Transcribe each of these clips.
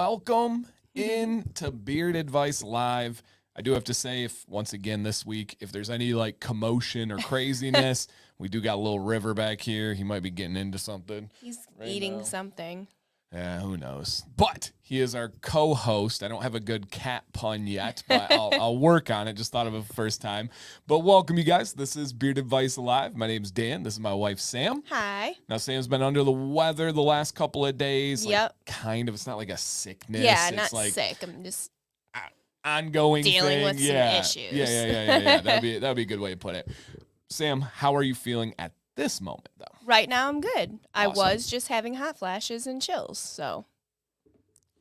welcome into Beard Advice Live. I do have to say, once again this week, if there's any like commotion or craziness, we do got a little River back here. He might be getting into something. He's eating something. Yeah, who knows? But he is our co-host. I don't have a good cat pun yet, but I'll work on it. Just thought of it first time. But welcome, you guys. This is Beard Advice Live. My name's Dan. This is my wife, Sam. Hi. Now, Sam's been under the weather the last couple of days. Yep. Kind of. It's not like a sickness. Yeah, it's not like sick. I'm just ongoing dealing thing. with some issues. Yeah. That'd be a good way to put it. Sam, how are you feeling at this moment, though? Right now, I'm good. I Awesome. was just having hot flashes and chills, so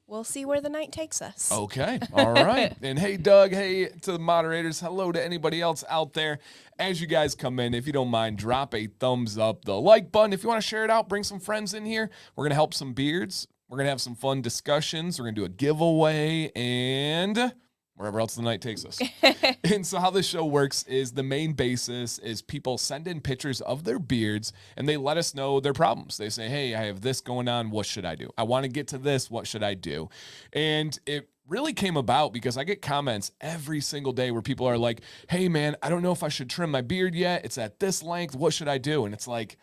we'll see where the night takes us. Okay. All right. And hey, Doug, hey to the moderators. Hello to anybody else out there. As you guys come in, if you don't mind, drop a thumbs up, the like button. If you want to share it out, bring some friends in here. We're going to help some beards. We're going to have some fun discussions. We're going to do a giveaway and wherever else the night takes us. And so how this show works is the main basis is people send in pictures of their beards and they let us know their problems. They say, hey, I have this going on. What should I do? I want to get to this. What should I do? And it really came about because I get comments every single day where people are like, hey, man, I don't know if I should trim my beard yet. It's at this length. What should I do? And it's like,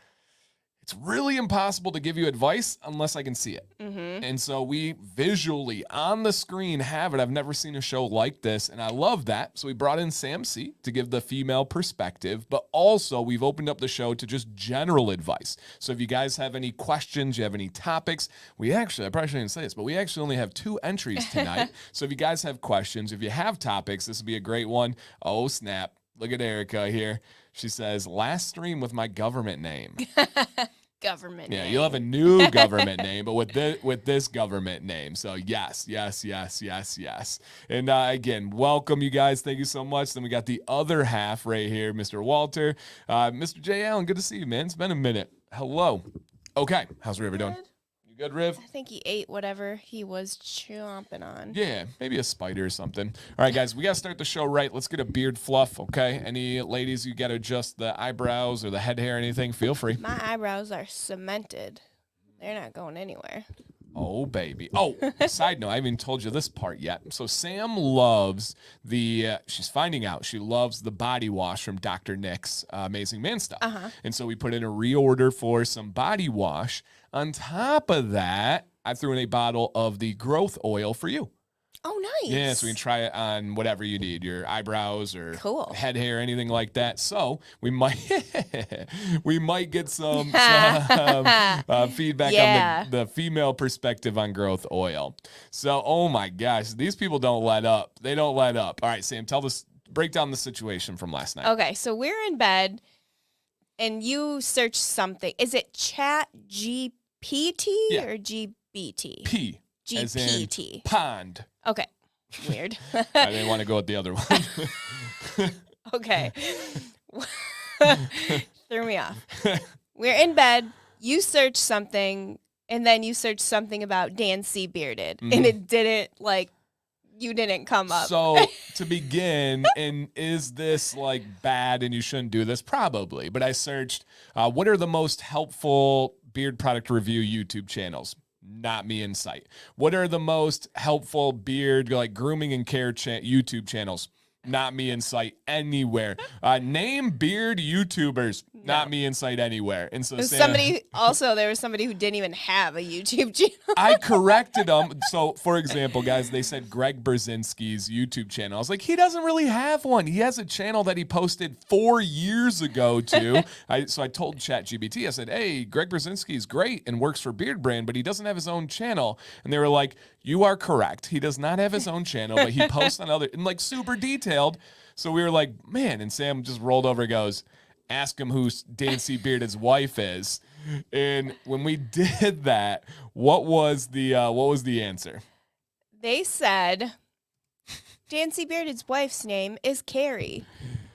it's really impossible to give you advice unless I can see it. Mm-hmm. And so we visually on the screen have it. I've never seen a show like this, and I love that. So we brought in Sam C to give the female perspective, but also we've opened up the show to just general advice. So if you guys have any questions, you have any topics, I probably shouldn't say this, but we actually only have 2 entries tonight. So if you guys have questions, if you have topics, this would be a great one. Oh, snap. Look at Erica here. She says, last stream with my government name. Government name. You'll have a new government name, but with this government name. So yes. And again, welcome you guys. Thank you so much. Then we got the other half right here, Mr. Walter. Mr. J. Allen, good to see you, man. It's been a minute. Hello. Okay. How's River doing? You good, Riv? I think he ate whatever he was chomping on. Yeah, maybe a spider or something. All right, guys, we got to start the show right. Let's get a beard fluff, okay? Any ladies, you got to adjust the eyebrows or the head hair, anything, feel free. My eyebrows are cemented. They're not going anywhere. Oh, baby. Oh, side note, I haven't even told you this part yet. So Sam loves she's finding out she loves the body wash from Dr. Nick's Amazing Man Stuff. Uh-huh. And so we put in a reorder for some body wash. On top of that, I threw in a bottle of the growth oil for you. Oh, nice. Yeah, so we can try it on whatever you need, your eyebrows or head hair, anything like that. So we might get some feedback on the female perspective on growth oil. So, oh my gosh, these people don't let up. They don't let up. All right, Sam, break down the situation from last night. Okay, so we're in bed and you search something. Is it Chat GPT or GBT? P. GPT. As in pond. Okay. Weird. I didn't want to go with the other one. Okay. Threw me off. We're in bed. You search something, and then you search something about Dan C. Bearded, and it didn't, you didn't come up. So to begin, and is this bad and you shouldn't do this? Probably. But I searched, what are the most helpful beard product review YouTube channels? Not me in sight. What are the most helpful beard grooming and care YouTube channels? Not me in sight anywhere. Name beard YouTubers. No. Not me in sight anywhere. And so there was somebody who didn't even have a YouTube channel. I corrected them. So, for example, guys, they said Greg Brzezinski's YouTube channel. I was like, he doesn't really have one. He has a channel that he posted 4 years ago to. So I told ChatGPT, I said, hey, Greg Brzezinski is great and works for Beard Brand, but he doesn't have his own channel. And they were like, you are correct. He does not have his own channel, but he posts on other, and super detailed. So we were like, man, and Sam just rolled over and goes, ask him who Dan C. Bearded's wife is. And when we did that, what was the answer? They said Dan C. Bearded's wife's name is Carrie.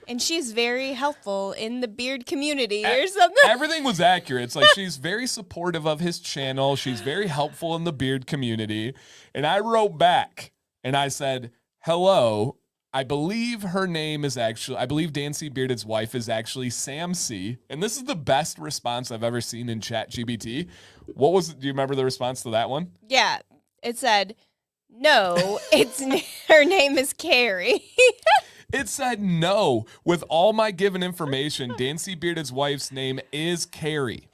And she's very helpful in the beard community or something. Everything was accurate. It's like she's very supportive of his channel. She's very helpful in the beard community. And I wrote back and I said, hello, I believe Dan C. Bearded's wife is actually Sam C. And this is the best response I've ever seen in ChatGPT. Do you remember the response to that one? Yeah. It said, No, her name is Carrie. It said no. With all my given information, Dancy Bearded's wife's name is Carrie.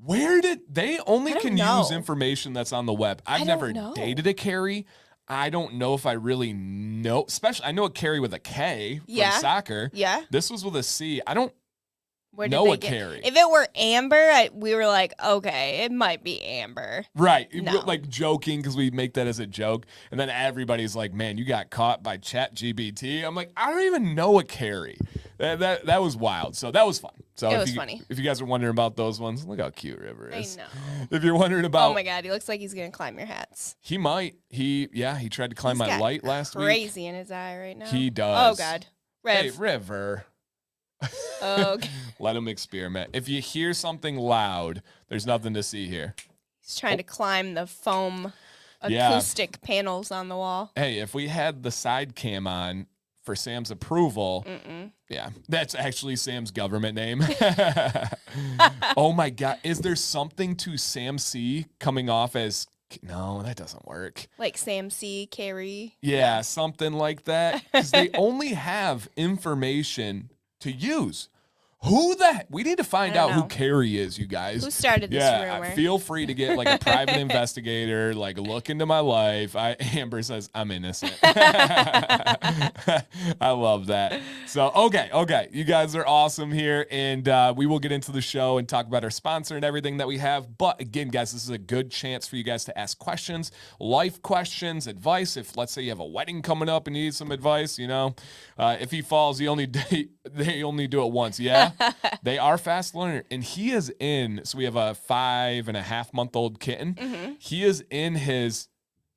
Where did they only can use information that's on the web? I've never dated a Carrie. I don't know if I really know. Especially, I know a Carrie with a K from soccer. Yeah. This was with a C. I don't know a Carrie. If it were Amber, we were like, okay, it might be Amber. Right. No. Like joking because we make that as a joke. And then everybody's like, man, you got caught by ChatGPT. I'm like, I don't even know a Carrie. That was wild. So that was fun. So it was funny. If you guys are wondering about those ones, look how cute River is. I know. If you're wondering about, oh my God, he looks like he's gonna climb your hats. He might. He tried to climb my light last week. Crazy in his eye right now. He does. Oh God, Rev. Hey River. Okay. Let him experiment. If you hear something loud, there's nothing to see here. He's trying to climb the foam acoustic panels on the wall. Hey, if we had the side cam on for Sam's approval, yeah, that's actually Sam's government name. Oh my God. Is there something to Sam C coming off as, no, that doesn't work. Like Sam C, Carrie. Yeah, something like that. Because they only have information to use. We need to find out who Carrie is, you guys. Who started this rumor? Feel free to get like a private investigator, like look into my life. Amber says I'm innocent. I love that. So, okay. You guys are awesome here. And we will get into the show and talk about our sponsor and everything that we have. But again, guys, this is a good chance for you guys to ask questions, life questions, advice. If let's say you have a wedding coming up and you need some advice, if he falls, they only do it once. Yeah. They are fast learner, and he is in. So we have a 5.5-month-old kitten. He is in his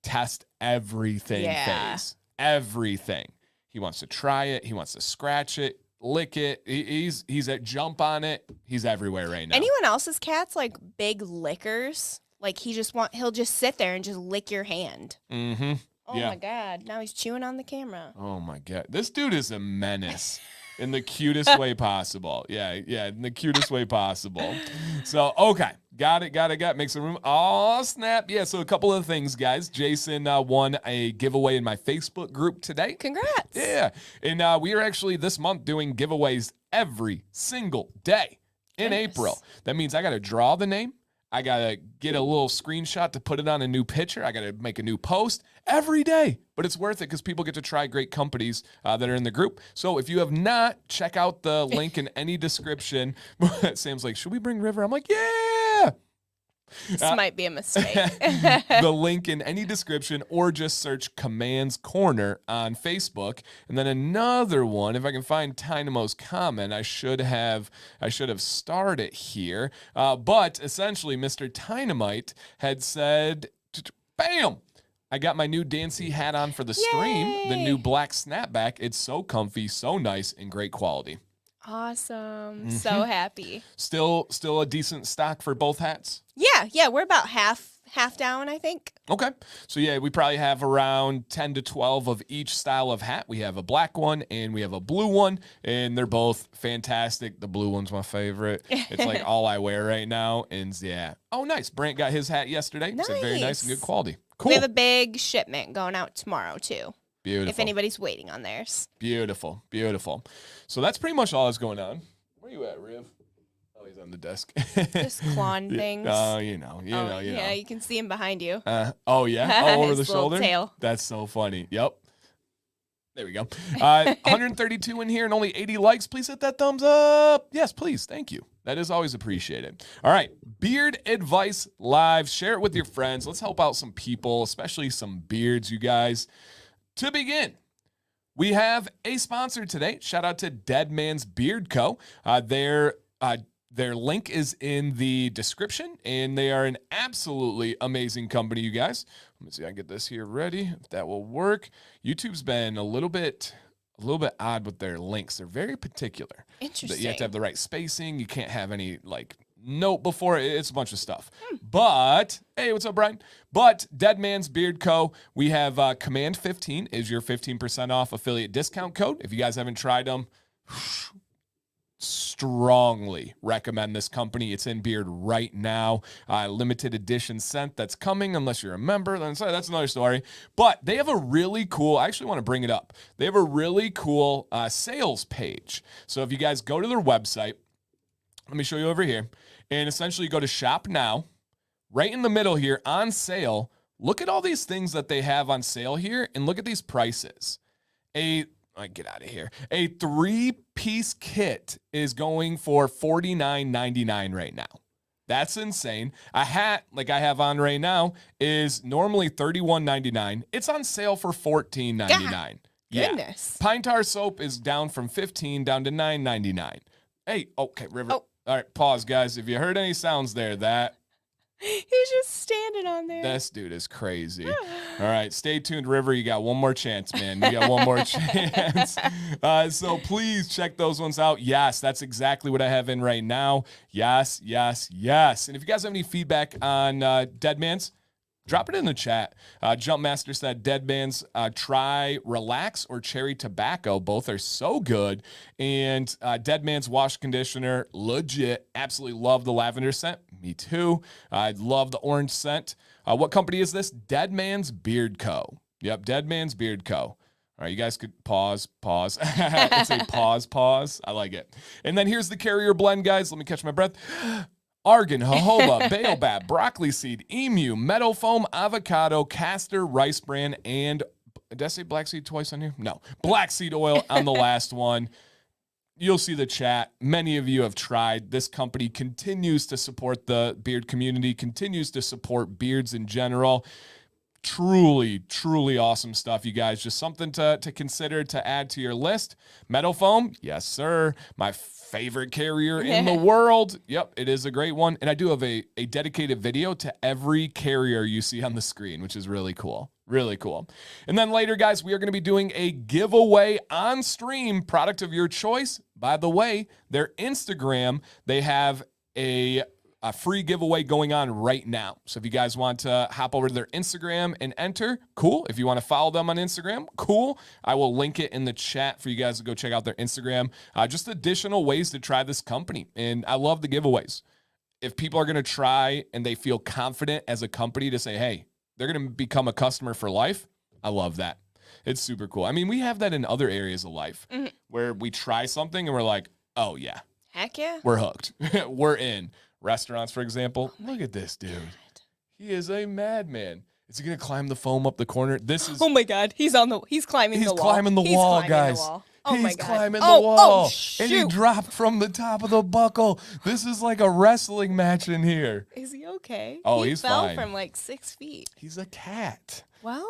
test everything phase. Everything. He wants to try it. He wants to scratch it, lick it. He's at jump on it. He's everywhere right now. Anyone else's cats like big lickers? Like he'll just sit there and just lick your hand. Mm-hmm. Oh my God! Now he's chewing on the camera. Oh my God! This dude is a menace. In the cutest way possible. Yeah, in the cutest way possible. So, okay. Got it. Make some room. Oh, snap. Yeah, so a couple of things, guys. Jason won a giveaway in my Facebook group today. Congrats. Yeah. And we are actually this month doing giveaways every single day in April. That means I got to draw the name. I got to get a little screenshot to put it on a new picture. I got to make a new post every day. But it's worth it because people get to try great companies that are in the group. So if you have not, check out the link in any description. Sam's like, should we bring River? I'm like, yeah. This might be a mistake. The link in any description, or just search Commands Corner on Facebook. And then another one, if I can find Dynamo's comment, I should have starred it here. But essentially, Mr. Dynamite had said, bam! I got my new Dancy hat on for the stream, the new black snapback. It's so comfy, so nice, and great quality. Awesome. So happy. Still a decent stock for both hats? Yeah, we're about half down, I think. Okay. So yeah, we probably have around 10 to 12 of each style of hat. We have a black one and we have a blue one, and they're both fantastic. The blue one's my favorite. It's like all I wear right now. And yeah. Oh, nice. Brant got his hat yesterday. Nice. So very nice and good quality. Cool. We have a big shipment going out tomorrow too. Beautiful. If anybody's waiting on theirs. Beautiful. So that's pretty much all that's going on. Where you at, Riv? Oh, he's on the desk. Just clawing things. Oh, you know. Yeah, you can see him behind you. Oh, yeah? All over the His little shoulder? tail. That's so funny. Yep. There we go. 132 in here and only 80 likes. Please hit that thumbs up. Yes, please. Thank you. That is always appreciated. All right. Beard Advice Live. Share it with your friends. Let's help out some people, especially some beards, you guys. To begin, we have a sponsor today. Shout out to Deadman's Beard Co. Their link is in the description, and they are an absolutely amazing company, you guys. Let me see. I can get this here ready. If that will work. YouTube's been a little bit odd with their links. They're very particular. Interesting. You have to have the right spacing. You can't have any note before it. It's a bunch of stuff. But hey, what's up, Brian? But Deadman's Beard Co. We have Command 15 is your 15% off affiliate discount code. If you guys haven't tried them, strongly recommend this company. It's in Beard right now. Limited edition scent that's coming, unless you're a member. Then that's another story. But they have a really cool, I actually want to bring it up. They have a really cool sales page. So if you guys go to their website, let me show you over here. And essentially you go to shop now, right in the middle here on sale. Look at all these things that they have on sale here and look at these prices. Get out of here. A 3-piece kit is going for $49.99 right now. That's insane. A hat, like I have on right now, is normally $31.99. It's on sale for $14.99. Yeah. Goodness. Pine tar soap is down from $15 down to $9.99. Hey, okay, River. Oh. All right, pause, guys. If you heard any sounds there, He's just standing on there. this dude is crazy. All right, stay tuned, River. You got one more chance, man. You got one more chance. So please check those ones out. Yes, that's exactly what I have in right now. Yes, yes, yes. And if you guys have any feedback on Deadman's, drop it in the chat. Jumpmaster said Deadman's try Relax or Cherry Tobacco. Both are so good. And Deadman's wash conditioner, legit. Absolutely love the lavender scent. Me too. I love the orange scent. What company is this? Deadman's Beard Co. Yep, Deadman's Beard Co. All right, you guys could pause. It's a pause. I like it. And then here's the carrier blend, guys. Let me catch my breath. Argan, jojoba, baobab, broccoli seed, emu, meadow foam, avocado, castor, rice bran, and did I say black seed twice on here? No. Black seed oil on the last one. You'll see the chat. Many of you have tried. This company continues to support the beard community, continues to support beards in general. Truly, truly awesome stuff, you guys. Just something to consider to add to your list. Meadow foam, yes, sir. My favorite carrier in the world. Yep, it is a great one. And I do have a dedicated video to every carrier you see on the screen, which is really cool. Really cool. And then later, guys, we are going to be doing a giveaway on stream, product of your choice. By the way, their Instagram, they have a free giveaway going on right now. So if you guys want to hop over to their Instagram and enter, cool. If you want to follow them on Instagram, cool. I will link it in the chat for you guys to go check out their Instagram. Just additional ways to try this company. And I love the giveaways. If people are going to try and they feel confident as a company to say, hey, they're going to become a customer for life, I love that. It's super cool. I mean, we have that in other areas of life where we try something and we're like, oh, yeah. Heck yeah. We're hooked. We're in. Restaurants, for example. Look at this dude. He is a madman. Is he going to climb the foam up the corner? This is. Oh, my God. He's climbing the wall. He's climbing the wall, guys. Oh he's my God. climbing the wall. Oh, shoot. And he dropped from the top of the buckle. This is like a wrestling match in here. Is he okay? Oh, he he's fell fine. from like 6 feet. He's a cat. Well,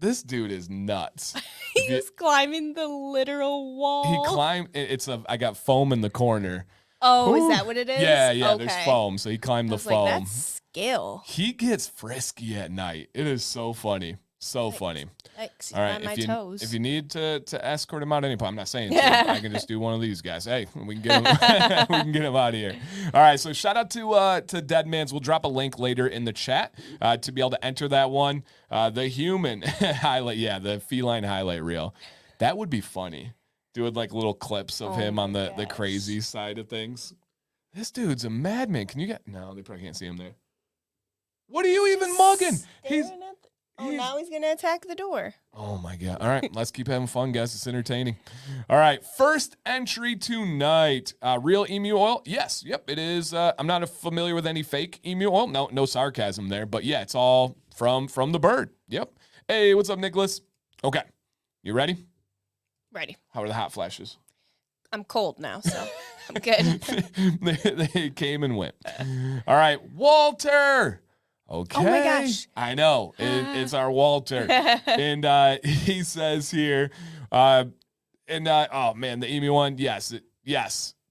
This dude is nuts. he's climbing the literal wall. He climbed. I got foam in the corner. Oh, Ooh. is that what it is? Yeah, okay. there's foam. So he climbed the foam. Like, that's skill. He gets frisky at night. It is so funny. So funny. Yikes, All right, if you need to escort him out at any point, I'm not saying to. I can just do one of these guys. Hey, we can get him. We can get him out of here. All right, so shout out to Deadman's. We'll drop a link later in the chat to be able to enter that one. The human highlight, the feline highlight reel. That would be funny. Doing like little clips of him on the crazy side of things. This dude's a madman. Can you get? No, they probably can't see him there. What are you even mugging? Now he's gonna attack the door. Oh my God. All right, let's keep having fun, guys. It's entertaining. All right, first entry tonight. Real emu oil? Yes. Yep, it is. I'm not familiar with any fake emu oil. No sarcasm there, but yeah, it's all from the bird. Yep. Hey, what's up, Nicholas? Okay. You ready? Ready. How are the hot flashes? I'm cold now, so I'm good. they came and went. All right, Walter. Okay. Oh my gosh. I know. It's our Walter. And he says here, oh man, the emu one, yes.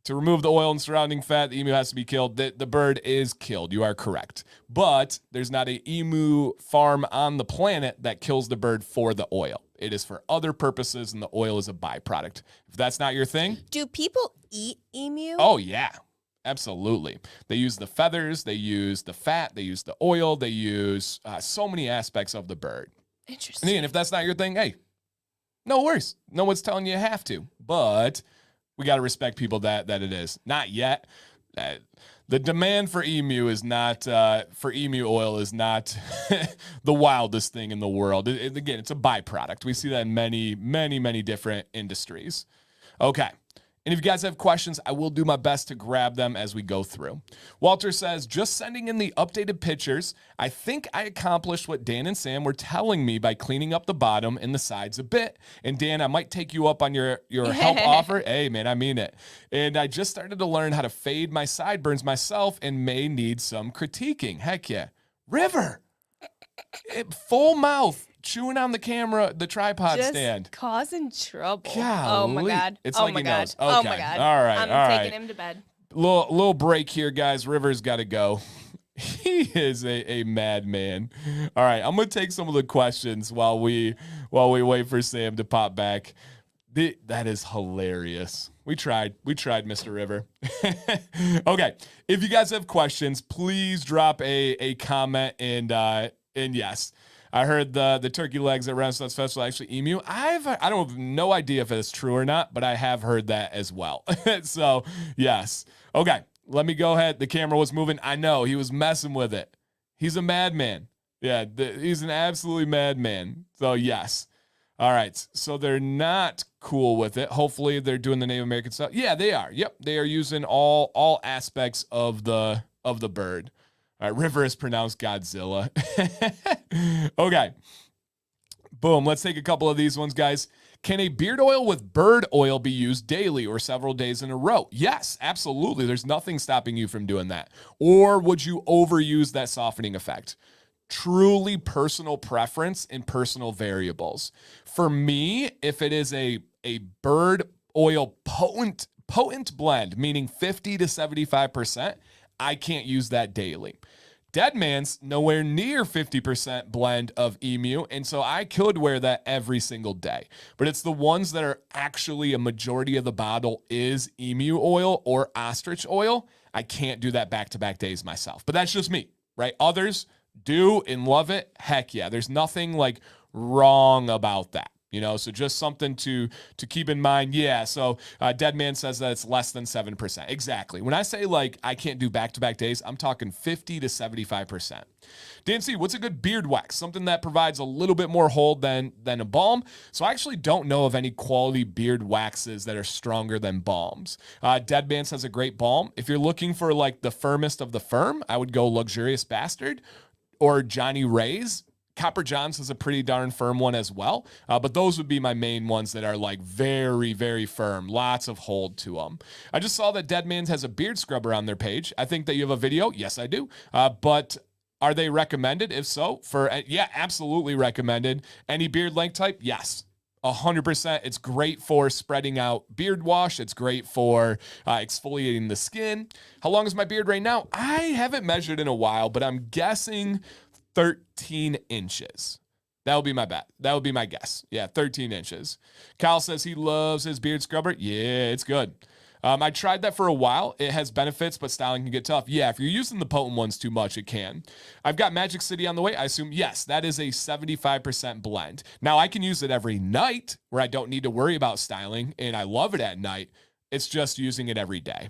To remove the oil and surrounding fat, the emu has to be killed. The bird is killed. You are correct. But there's not an emu farm on the planet that kills the bird for the oil. It is for other purposes, and the oil is a byproduct. If that's not your thing. Do people eat emu? Oh, yeah. Absolutely. They use the feathers, they use the fat, they use the oil, they use so many aspects of the bird. Interesting. And again, if that's not your thing, hey, no worries. No one's telling you have to. But We got to respect people that it is. Not yet. The demand for emu is not for emu oil is not the wildest thing in the world. Again, it's a byproduct. We see that in many different industries. Okay. And if you guys have questions, I will do my best to grab them as we go through. Walter says, just sending in the updated pictures. I think I accomplished what Dan and Sam were telling me by cleaning up the bottom and the sides a bit. And Dan, I might take you up on your help offer. Hey, man, I mean it. And I just started to learn how to fade my sideburns myself and may need some critiquing. Heck yeah. River. Full mouth. Chewing on the camera, the tripod just stand. Causing trouble. Golly. Oh, my God. It's oh, like my he God. knows. Oh, Okay. my God. All right. I'm taking him to bed. Little break here, guys. River's got to go. He is a madman. All right. I'm going to take some of the questions while we wait for Sam to pop back. That is hilarious. We tried, Mr. River. Okay. If you guys have questions, please drop a comment and yes. I heard the turkey legs at Renaissance Festival actually emu. I don't have no idea if it's true or not, but I have heard that as well. So, yes. Okay, let me go ahead. The camera was moving. I know, he was messing with it. He's a madman. Yeah, he's an absolutely madman. So, yes. All right, so they're not cool with it. Hopefully, they're doing the Native American stuff. Yeah, they are. Yep, they are using all aspects of the bird. All right, River is pronounced Godzilla. Okay. Boom. Let's take a couple of these ones, guys. Can a beard oil with bird oil be used daily or several days in a row? Yes, absolutely. There's nothing stopping you from doing that. Or would you overuse that softening effect? Truly personal preference and personal variables. For me, if it is a bird oil potent blend, meaning 50 to 75%, I can't use that daily. Deadman's nowhere near 50% blend of emu, and so I could wear that every single day. But it's the ones that are actually a majority of the bottle is emu oil or ostrich oil. I can't do that back-to-back days myself. But that's just me, right? Others do and love it. Heck yeah. There's nothing like wrong about that. So just something to keep in mind. Yeah, so Deadman says that it's less than 7%. Exactly. When I say like I can't do back-to-back days, I'm talking 50 to 75%. Dan C, what's a good beard wax? Something that provides a little bit more hold than a balm. So I actually don't know of any quality beard waxes that are stronger than balms. Deadman says a great balm. If you're looking for like the firmest of the firm, I would go Luxurious Bastard or Johnny Ray's. Copper John's is a pretty darn firm one as well. But those would be my main ones that are like very, very firm. Lots of hold to them. I just saw that Deadman's has a beard scrubber on their page. I think that you have a video. Yes, I do. But are they recommended? If so, yeah, absolutely recommended. Any beard length type? Yes. 100%. It's great for spreading out beard wash. It's great for exfoliating the skin. How long is my beard right now? I haven't measured in a while, but I'm guessing 13 inches. That would be my bet. That would be my guess. Yeah, 13 inches. Kyle says he loves his beard scrubber. Yeah, it's good. I tried that for a while. It has benefits, but styling can get tough. Yeah, if you're using the potent ones too much, it can. I've got Magic City on the way. I assume, yes, that is a 75% blend. Now, I can use it every night where I don't need to worry about styling, and I love it at night. It's just using it every day.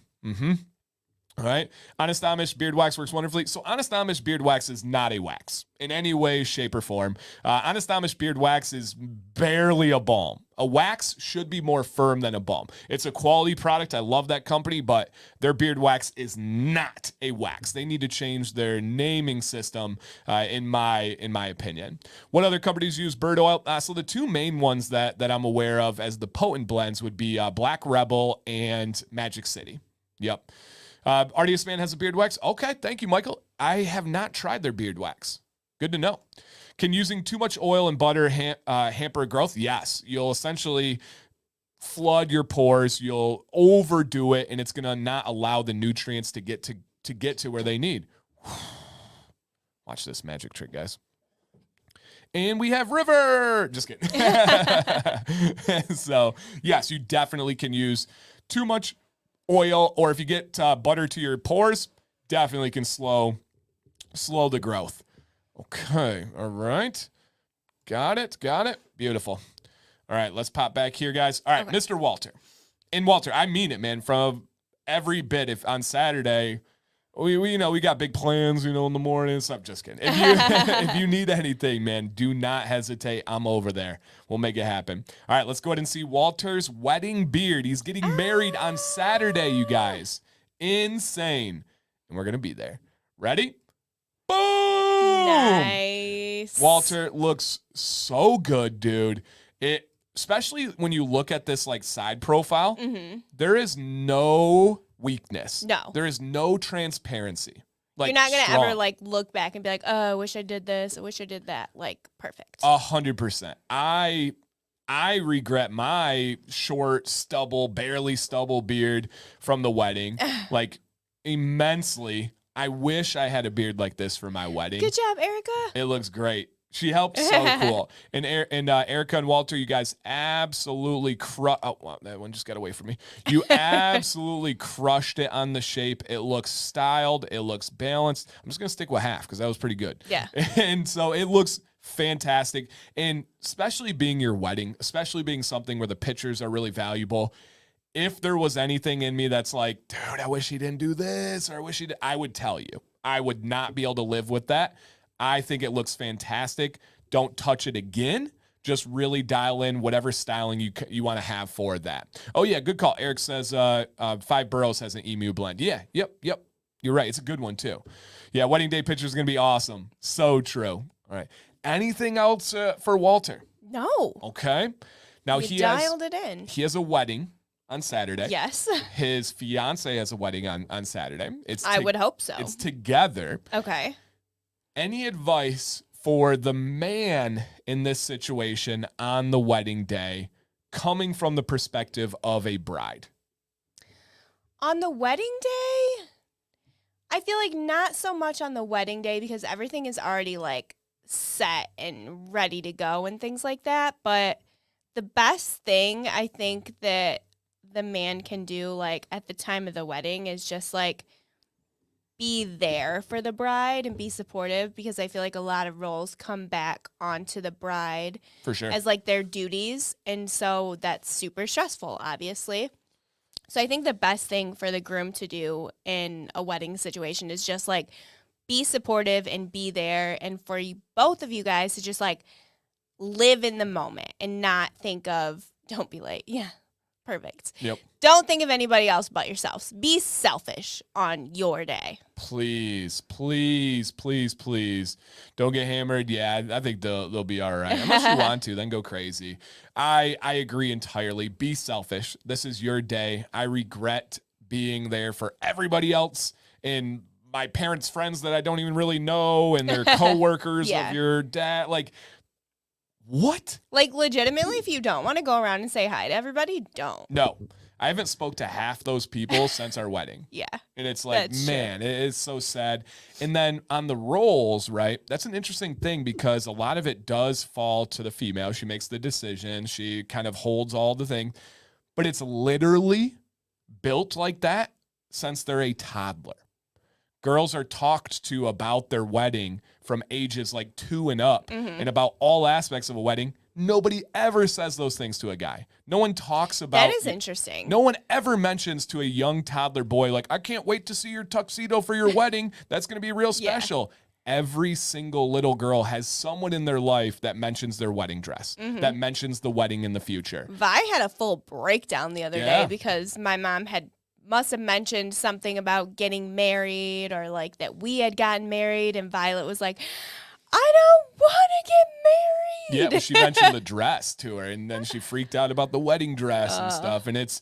All right. Honest Amish beard wax works wonderfully. So Honest Amish beard wax is not a wax in any way, shape, or form. Honest Amish beard wax is barely a balm. A wax should be more firm than a balm. It's a quality product. I love that company, but their beard wax is not a wax. They need to change their naming system, in my opinion. What other companies use bird oil? So the two main ones that I'm aware of as the potent blends would be Black Rebel and Magic City. Yep. RDS Man has a beard wax. Okay, thank you, Michael. I have not tried their beard wax. Good to know. Can using too much oil and butter hamper growth? Yes. You'll essentially flood your pores. You'll overdo it, and it's going to not allow the nutrients to get to where they need. Watch this magic trick, guys. And we have River. Just kidding. So, yes, you definitely can use too much oil, or if you get butter to your pores, definitely can slow the growth. Okay, all right. Got it. Beautiful. All right, let's pop back here, guys. All right, okay. Mr. Walter. And Walter, I mean it, man, from every bit. If on Saturday, we got big plans, in the morning. So I'm just kidding. If you if you need anything, man, do not hesitate. I'm over there. We'll make it happen. All right, let's go ahead and see Walter's wedding beard. He's getting married on Saturday, you guys. Insane. And we're going to be there. Ready? Boom! Nice. Walter looks so good, dude. Especially when you look at this like side profile, there is no weakness. No. There is no transparency. Like, you're not going to strong. ever like look back and be like, oh, I wish I did this. I wish I did that. Like, perfect. 100%. I regret my short barely stubble beard from the wedding, like immensely. I wish I had a beard like this for my wedding. Good job, Erica. It looks great. She helped so cool. And Erica and Walter, you guys absolutely oh, wow, that one just got away from me. You absolutely crushed it on the shape. It looks styled. It looks balanced. I'm just going to stick with half because that was pretty good. Yeah. And so it looks fantastic. And especially being your wedding, especially being something where the pictures are really valuable. If there was anything in me that's like, dude, I wish he didn't do this, or I wish he did, I would tell you. I would not be able to live with that. I think it looks fantastic. Don't touch it again. Just really dial in whatever styling you want to have for that. Oh, yeah, good call. Eric says 5 Boroughs has an emu blend. Yeah, yep. You're right. It's a good one, too. Yeah, wedding day picture is going to be awesome. So true. All right. Anything else for Walter? No. Okay. Now he dialed it in. He has a wedding on Saturday. Yes. His fiance has a wedding on Saturday. I would hope so. It's together. Okay. Any advice for the man in this situation on the wedding day, coming from the perspective of a bride? On the wedding day, I feel like not so much on the wedding day because everything is already like set and ready to go and things like that. But the best thing I think that the man can do like at the time of the wedding is just like be there for the bride and be supportive, because I feel like a lot of roles come back onto the bride for sure as like their duties. And so that's super stressful, obviously. So I think the best thing for the groom to do in a wedding situation is just like be supportive and be there. And for both of you guys to just like live in the moment and not think of, don't be late. Yeah. Perfect. Yep. Don't think of anybody else but yourselves. Be selfish on your day. Please, please, please, please. Don't get hammered. Yeah, I think they'll be all right. Unless you want to, then go crazy. I agree entirely. Be selfish. This is your day. I regret being there for everybody else and my parents' friends that I don't even really know and their coworkers of your dad. Like, what? Like, legitimately, if you don't want to go around and say hi to everybody, don't. No. I haven't spoke to half those people since our wedding. Yeah. And it's like, man, it is so sad. And then on the roles, right, that's an interesting thing because a lot of it does fall to the female. She makes the decision. She kind of holds all the thing. But it's literally built like that since they're a toddler. Girls are talked to about their wedding from ages like 2 and up and about all aspects of a wedding. Nobody ever says those things to a guy. No one talks about... That is interesting. No one ever mentions to a young toddler boy, like, I can't wait to see your tuxedo for your wedding. That's going to be real special. Yeah. Every single little girl has someone in their life that mentions their wedding dress, that mentions the wedding in the future. Vi had a full breakdown the other day because my mom must have mentioned something about getting married or like that we had gotten married, and Violet was like, I don't want to get married. Yeah, well, she mentioned the dress to her, and then she freaked out about the wedding dress and stuff. And it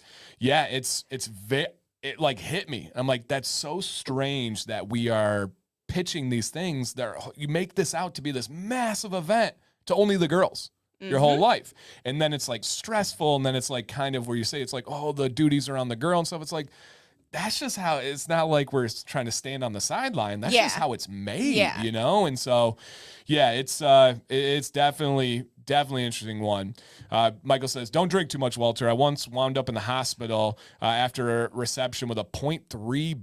like hit me. I'm like, that's so strange that we are pitching these things that you make this out to be this massive event to only the girls. Your whole life. And then it's like stressful. And then it's like kind of where you say it's like, oh, the duties are on the girl and stuff. It's like, that's just how it's not like we're trying to stand on the sideline. That's just how it's made, you know? And so, yeah, it's definitely an interesting one. Michael says, don't drink too much, Walter. I once wound up in the hospital after a reception with a 0.3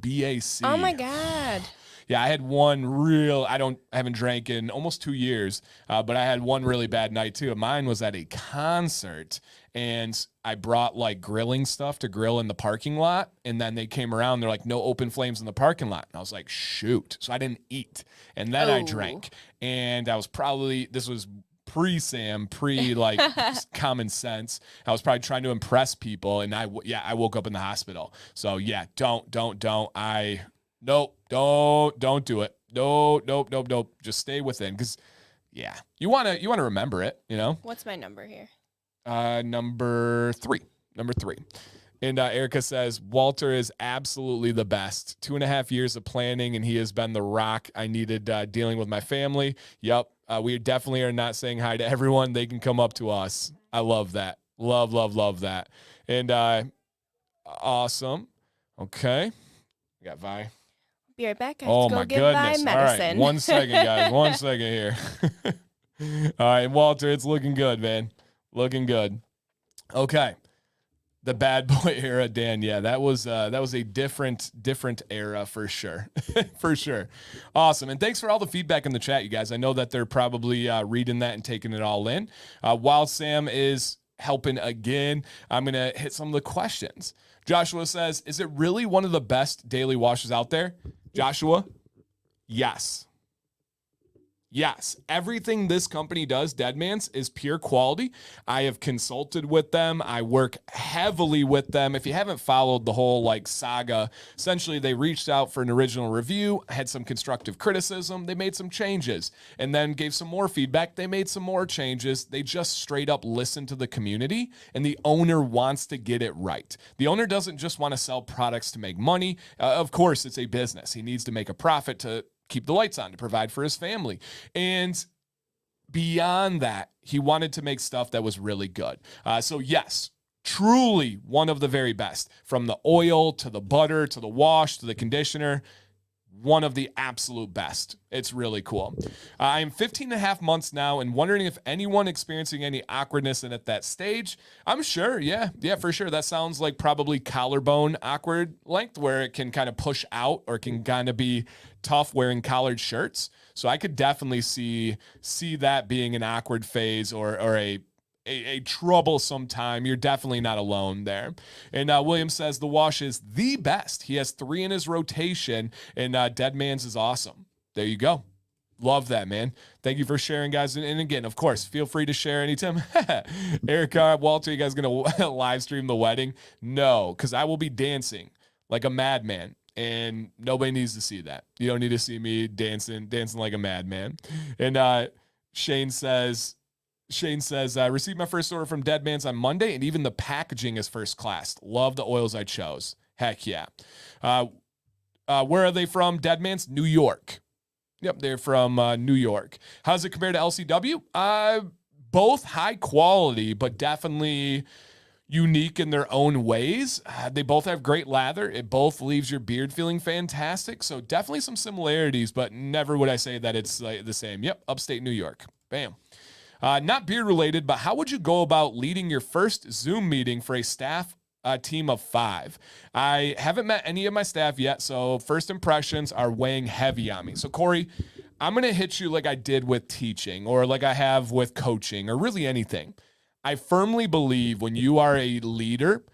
BAC. Oh my God. Yeah, I had one I haven't drank in almost 2 years, but I had one really bad night too. Mine was at a concert, and I brought like grilling stuff to grill in the parking lot. And then they came around, they're like, no open flames in the parking lot. And I was like, shoot. So I didn't eat. And then I drank. And I was this was pre-Sam, like common sense. I was probably trying to impress people. And I woke up in the hospital. So yeah, don't do it. Nope. Just stay within. Cause yeah, you want to remember it, you know? What's my number here? Number three. And Erica says, Walter is absolutely the best. 2.5 years of planning, and he has been the rock I needed dealing with my family. Yep. We definitely are not saying hi to everyone. They can come up to us. I love that. Love that. And awesome. Okay. We got Vi. Be right back. I have to go get Vi medicine. All right. 1 second, guys. 1 second here. All right, Walter, it's looking good, man. Looking good. Okay. The bad boy era, Dan. Yeah, that was a different era for sure. For sure. Awesome. And thanks for all the feedback in the chat, you guys. I know that they're probably reading that and taking it all in. While Sam is helping again, I'm going to hit some of the questions. Joshua says, is it really one of the best daily washes out there? Joshua, yes. Yes, everything this company does, Deadman's, is pure quality. I have consulted with them. I work heavily with them. If you haven't followed the whole like saga, essentially they reached out for an original review, had some constructive criticism. They made some changes and then gave some more feedback. They made some more changes. They just straight up listen to the community, and the owner wants to get it right. The owner doesn't just want to sell products to make money. Of course, it's a business. He needs to make a profit to keep the lights on, to provide for his family. And beyond that, he wanted to make stuff that was really good. So yes, truly one of the very best. From the oil to the butter to the wash to the conditioner, one of the absolute best. It's really cool. I am 15 and a half months now and wondering if anyone experiencing any awkwardness at that stage. I'm sure. Yeah, for sure. That sounds like probably collarbone awkward length, where it can kind of push out or can kind of be tough wearing collared shirts. So I could definitely see that being an awkward phase or a troublesome time. You're definitely not alone there. And William says the wash is the best. He has 3 in his rotation, and Deadman's is awesome. There you go. Love that, man. Thank you for sharing, guys. And again, of course, feel free to share anytime. Erica, Walter, you guys going to live stream the wedding? No, because I will be dancing like a madman. And nobody needs to see that. You don't need to see me dancing like a madman. And Shane says, I received my first order from Deadman's on Monday, and even the packaging is first class. Love the oils I chose. Heck yeah. Where are they from? Deadman's? New York. Yep, they're from New York. How's it compared to LCW? Both high quality, but definitely unique in their own ways. They both have great lather. It both leaves your beard feeling fantastic. So definitely some similarities, but never would I say that it's like the same. Yep, upstate New York. Bam. Not beard related, but how would you go about leading your first Zoom meeting for a staff team of 5? I haven't met any of my staff yet, so first impressions are weighing heavy on me. So Corey, I'm going to hit you like I did with teaching or like I have with coaching or really anything. I firmly believe when you are a leader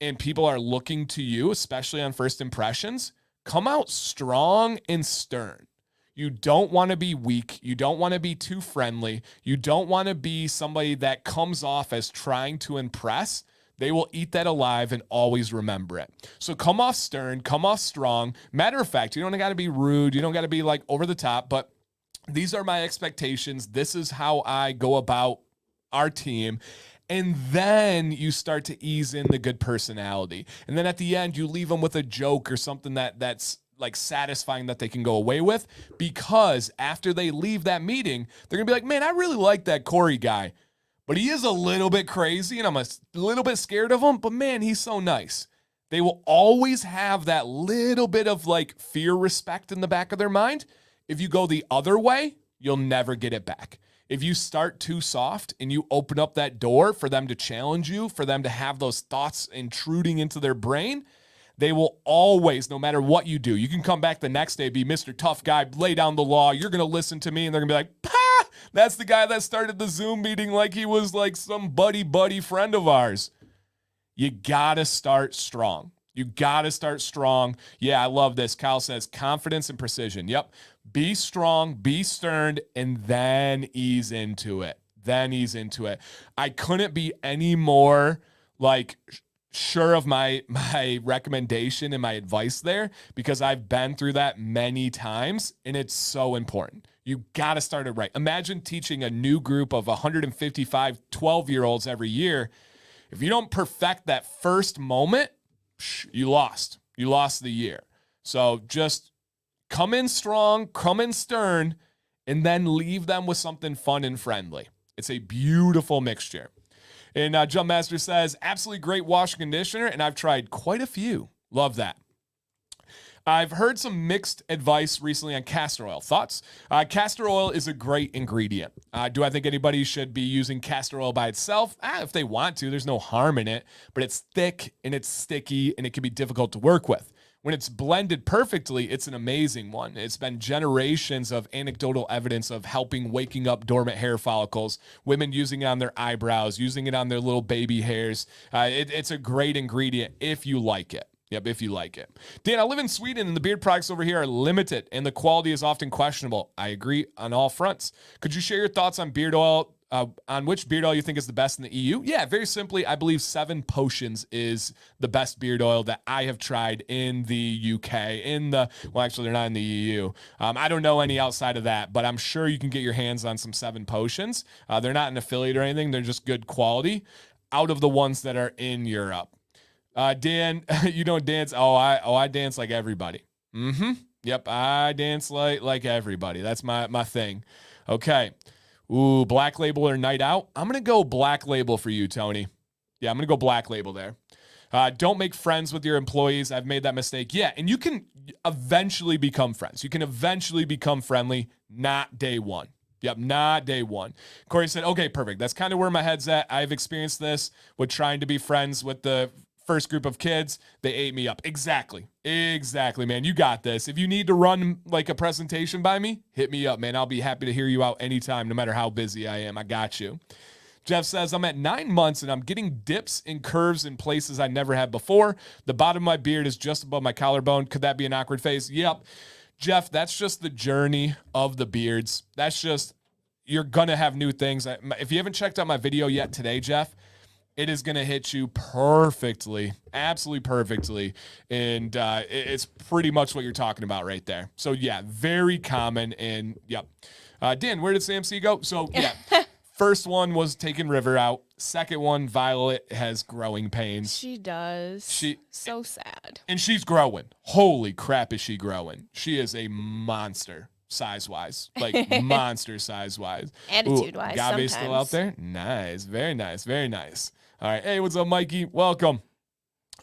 and people are looking to you, especially on first impressions, come out strong and stern. You don't want to be weak. You don't want to be too friendly. You don't want to be somebody that comes off as trying to impress. They will eat that alive and always remember it. So come off stern, come off strong. Matter of fact, you don't got to be rude. You don't got to be like over the top, but these are my expectations. This is how I go about our team. And then you start to ease in the good personality. And then at the end, you leave them with a joke or something that's like satisfying that they can go away with, because after they leave that meeting, they're going to be like, man, I really like that Corey guy, but he is a little bit crazy and I'm a little bit scared of him, but man, he's so nice. They will always have that little bit of like fear, respect in the back of their mind. If you go the other way, you'll never get it back. If you start too soft and you open up that door for them to challenge you, for them to have those thoughts intruding into their brain, they will always, no matter what you do, you can come back the next day, be Mr. Tough Guy, lay down the law, you're going to listen to me, and they're going to be like, That's the guy that started the Zoom meeting like he was like some buddy friend of ours. You got to start strong. You got to start strong. Yeah, I love this. Kyle says confidence and precision. Yep. Be strong, be stern, and then ease into it. I couldn't be any more like sure of my recommendation and my advice there, because I've been through that many times, and it's so important. You got to start it right. Imagine teaching a new group of 155 12-year-olds every year. If you don't perfect that first moment, you lost. You lost the year. So just come in strong, come in stern, and then leave them with something fun and friendly. It's a beautiful mixture. And Jump Master says, absolutely great wash conditioner, and I've tried quite a few. Love that. I've heard some mixed advice recently on castor oil. Thoughts? Castor oil is a great ingredient. Do I think anybody should be using castor oil by itself? If they want to, there's no harm in it, but it's thick and it's sticky and it can be difficult to work with. When it's blended perfectly, it's an amazing one. It's been generations of anecdotal evidence of helping waking up dormant hair follicles, women using it on their eyebrows, using it on their little baby hairs. It's a great ingredient if you like it. Yep, if you like it. Dan, I live in Sweden and the beard products over here are limited and the quality is often questionable. I agree on all fronts. Could you share your thoughts on beard oil? On which beard oil you think is the best in the EU? Yeah, very simply, I believe 7 Potions is the best beard oil that I have tried in the UK. Well, actually, they're not in the EU. I don't know any outside of that, but I'm sure you can get your hands on some 7 Potions. They're not an affiliate or anything. They're just good quality out of the ones that are in Europe. Dan, you don't dance. I dance like everybody. Yep, I dance like everybody. That's my thing. Okay. Ooh, Black Label or Night Out? I'm going to go Black Label for you, Tony. Yeah, I'm going to go Black Label there. Don't make friends with your employees. I've made that mistake. Yeah, and you can eventually become friends. You can eventually become friendly, not day one. Yep, not day one. Corey said, okay, perfect. That's kind of where my head's at. I've experienced this with trying to be friends with the first group of kids. They ate me up. Exactly, man. You got this. If you need to run like a presentation by me, hit me up, man. I'll be happy to hear you out anytime, no matter how busy I am. I got you. Jeff says, I'm at 9 months and I'm getting dips and curves in places I never had before. The bottom of my beard is just above my collarbone. Could that be an awkward phase? Yep. Jeff, that's just the journey of the beards. That's just, you're going to have new things. If you haven't checked out my video yet today, Jeff, it is going to hit you perfectly, absolutely perfectly. And it's pretty much what you're talking about right there. So, yeah, very common. And, yep. Dan, where did Sam C go? So, yeah, first one was taking River out. Second one, Violet has growing pains. She does. So sad. And she's growing. Holy crap, is she growing? She is a monster. Size-wise, like monster size-wise. Attitude-wise, Gabe's still out there? Nice. Very nice. Very nice. All right. Hey, what's up, Mikey? Welcome.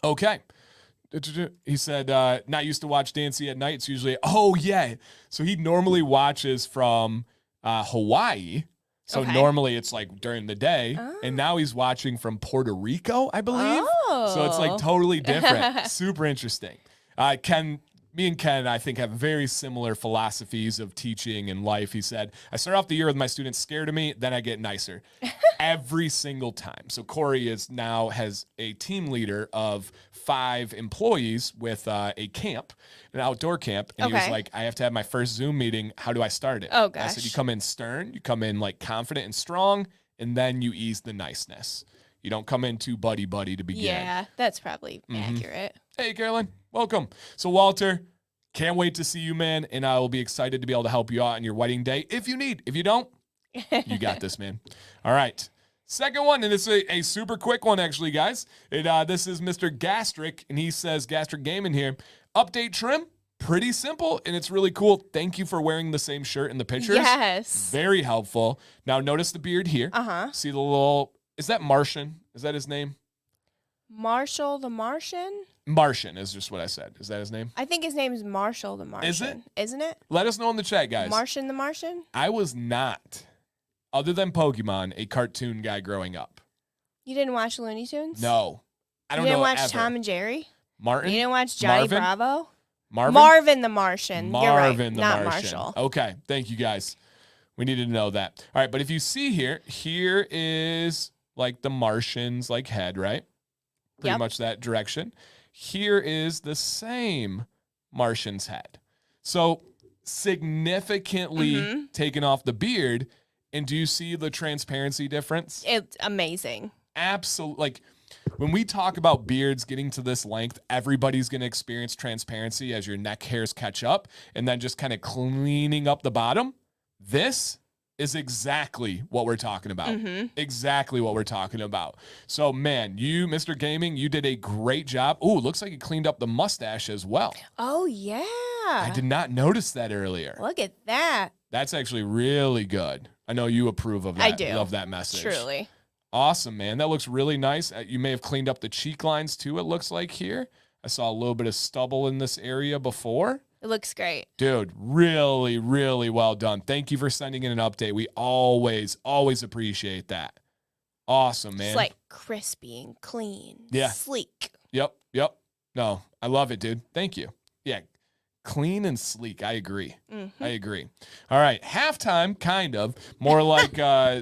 Okay. He said, not used to watch Dancy at night. It's usually, oh, yeah. So he normally watches from Hawaii. So normally it's like during the day. Oh. And now he's watching from Puerto Rico, I believe. Oh. So it's like totally different. Super interesting. Me and Ken, I think, have very similar philosophies of teaching and life. He said, I start off the year with my students scared of me, then I get nicer every single time. So Corey has a team leader of 5 employees with a camp, an outdoor camp. And he was like, I have to have my first Zoom meeting. How do I start it? Oh, gosh. I said, you come in stern, you come in like confident and strong, and then you ease the niceness. You don't come in too buddy to begin. Yeah, that's probably accurate. Hey, Caroline. Welcome. So, Walter, can't wait to see you, man, and I will be excited to be able to help you out on your wedding day if you need. If you don't, you got this, man. All right. Second one, and it's a super quick one, actually, guys. This is Mr. Gastric, and he says, Gastric Gaming here. Update trim, pretty simple, and it's really cool. Thank you for wearing the same shirt in the pictures. Yes. Very helpful. Now, notice the beard here. See the little, is that Martian? Is that his name? Marshall the Martian? Martian is just what I said. Is that his name? I think his name is Marshall the Martian. Is it? Isn't it? Let us know in the chat, guys. Martian the Martian? I was not, other than Pokemon, a cartoon guy growing up. You didn't watch Looney Tunes? No. I don't know. You didn't watch ever. Tom and Jerry? Martin? You didn't watch Johnny Marvin? Bravo? Marvin? Marvin the Martian. You're right. Marvin the not Martian. Marshall. Okay. Thank you, guys. We needed to know that. All right, but if you see here is like the Martian's like head, right? Pretty much that direction. Here is the same Martian's head. So significantly taken off the beard. And do you see the transparency difference? It's amazing. Absolutely. Like when we talk about beards getting to this length, everybody's going to experience transparency as your neck hairs catch up and then just kind of cleaning up the bottom. This is exactly what we're talking about. Exactly what we're talking about. So, man, you, Mr. Gaming, you did a great job. Ooh, looks like you cleaned up the mustache as well. Oh, yeah. I did not notice that earlier. Look at that. That's actually really good. I know you approve of that. I do. Love that message. Truly. Awesome, man. That looks really nice. You may have cleaned up the cheek lines too, it looks like here. I saw a little bit of stubble in this area before. It looks great. Dude, really, really well done. Thank you for sending in an update. We always appreciate that. Awesome, man. It's like crispy and clean. Yeah. Sleek. Yep. No, I love it, dude. Thank you. Yeah. Clean and sleek. I agree. I agree. All right. Halftime, kind of. More like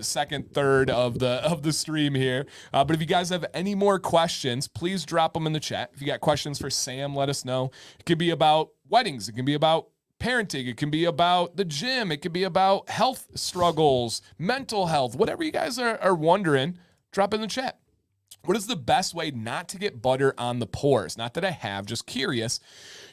second, third of the stream here. But if you guys have any more questions, please drop them in the chat. If you got questions for Sam, let us know. It could be about weddings. It can be about parenting. It can be about the gym. It could be about health struggles, mental health, whatever you guys are wondering, drop in the chat. What is the best way not to get butter on the pores? Not that I have, just curious.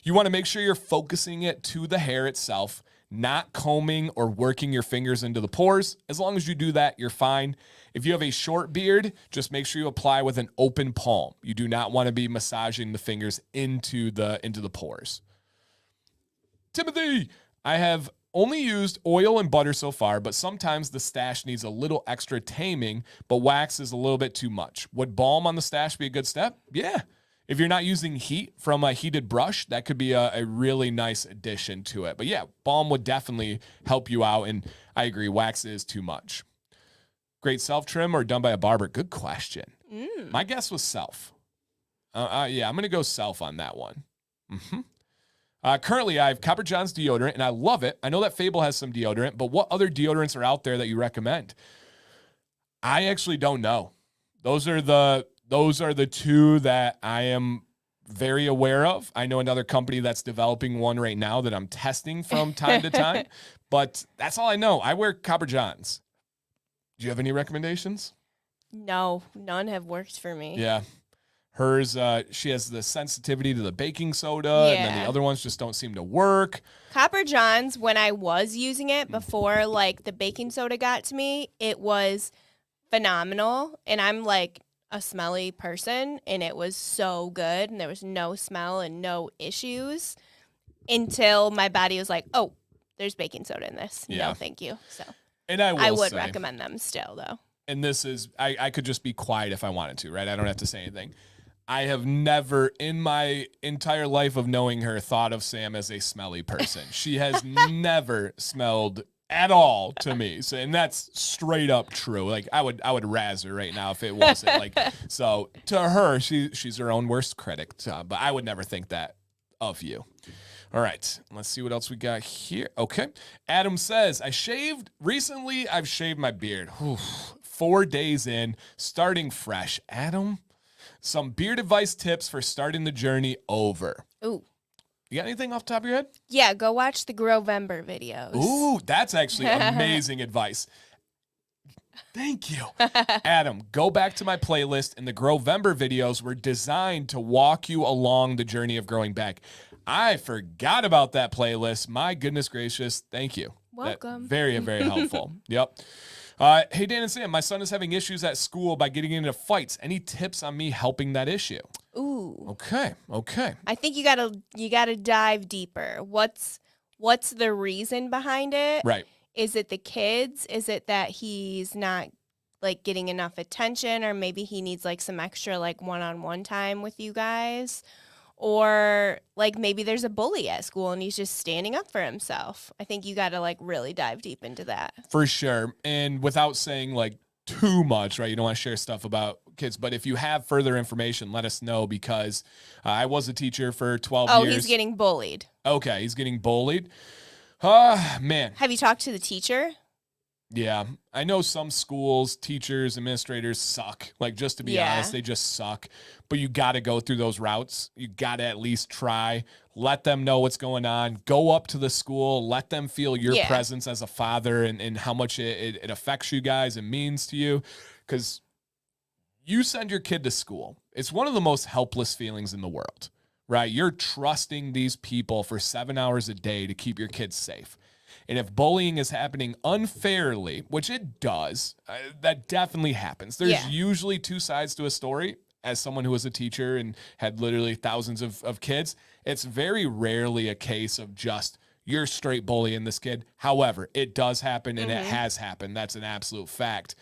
You want to make sure you're focusing it to the hair itself, not combing or working your fingers into the pores. As long as you do that, you're fine. If you have a short beard, just make sure you apply with an open palm. You do not want to be massaging the fingers into the pores. Timothy, I have only used oil and butter so far, but sometimes the stash needs a little extra taming, but wax is a little bit too much. Would balm on the stash be a good step? Yeah. If you're not using heat from a heated brush, that could be a really nice addition to it. But yeah, balm would definitely help you out, and I agree, wax is too much. Great self-trim or done by a barber? Good question. My guess was self. Yeah, I'm going to go self on that one. Currently, I have Copper John's deodorant, and I love it. I know that Fable has some deodorant, but what other deodorants are out there that you recommend? I actually don't know. Those are the two that I am very aware of. I know another company that's developing one right now that I'm testing from time to time, but that's all I know. I wear Copper John's. Do you have any recommendations? No, none have worked for me. Yeah. Hers, she has the sensitivity to the baking soda, and then the other ones just don't seem to work. Copper John's, when I was using it before, like, the baking soda got to me, it was phenomenal, and I'm, like, a smelly person, and it was so good, and there was no smell and no issues until my body was like, oh, there's baking soda in this. Yeah. No, thank you. So, and I would say, recommend them still, though. And this is, I could just be quiet if I wanted to, right? I don't have to say anything. I have never in my entire life of knowing her thought of Sam as a smelly person. She has never smelled at all to me. So, and that's straight up true. Like I would razz her right now if it wasn't like, so to her, she's her own worst critic, but I would never think that of you. All right, let's see what else we got here. Okay. Adam says, recently I've shaved my beard. 4 days in, starting fresh. Adam, some beard advice tips for starting the journey over. Ooh. You got anything off the top of your head? Yeah, go watch the Grovember videos. Ooh, that's actually amazing advice. Thank you. Adam, go back to my playlist, and the Grovember videos were designed to walk you along the journey of growing back. I forgot about that playlist. My goodness gracious. Thank you. Welcome. Very, very helpful. Yep. Hey, Dan and Sam, my son is having issues at school by getting into fights. Any tips on me helping that issue? Ooh. Okay. I think you gotta dive deeper. What's the reason behind it? Right. Is it the kids? Is it that he's not like getting enough attention, or maybe he needs like some extra like one-on-one time with you guys? Or like maybe there's a bully at school and he's just standing up for himself. I think you got to like really dive deep into that. For sure. And without saying like too much, right? You don't want to share stuff about kids, but if you have further information, let us know, because I was a teacher for 12 years. Oh, he's getting bullied. Okay. He's getting bullied. Man. Have you talked to the teacher? Yeah. I know some schools, teachers, administrators suck. Like, just to be honest, they just suck. But you got to go through those routes. You got to at least try. Let them know what's going on. Go up to the school. Let them feel your presence as a father and how much it affects you guys and means to you. Because you send your kid to school. It's one of the most helpless feelings in the world, right? You're trusting these people for 7 hours a day to keep your kids safe. And if bullying is happening unfairly, which it does, that definitely happens. There's usually two sides to a story. As someone who was a teacher and had literally thousands of kids, it's very rarely a case of just you're straight bullying this kid. However, it does happen and it has happened. That's an absolute fact.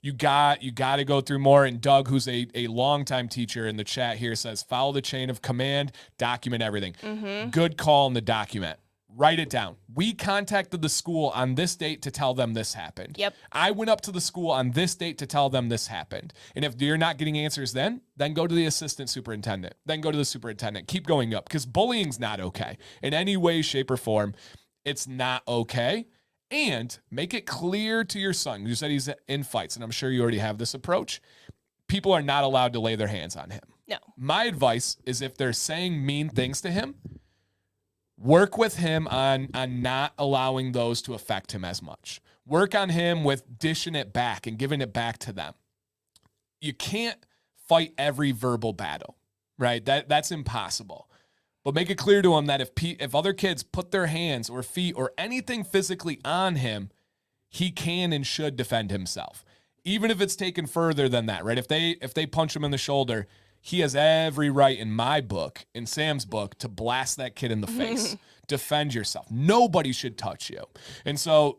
You got to go through more. And Doug, who's a longtime teacher in the chat here, says, follow the chain of command, document everything. Good call in the document. Write it down. We contacted the school on this date to tell them this happened. Yep. I went up to the school on this date to tell them this happened. And if you're not getting answers then go to the assistant superintendent. Then go to the superintendent. Keep going up because bullying's not okay. In any way, shape, or form, it's not okay. And make it clear to your son. You said he's in fights, and I'm sure you already have this approach. People are not allowed to lay their hands on him. No. My advice is if they're saying mean things to him, work with him on not allowing those to affect him as much. Work on him with dishing it back and giving it back to them. You can't fight every verbal battle, right? That's impossible. But make it clear to him that if other kids put their hands or feet or anything physically on him, he can and should defend himself. Even if it's taken further than that, right? If they punch him in the shoulder, he has every right in my book, in Sam's book, to blast that kid in the face. Defend yourself. Nobody should touch you. And so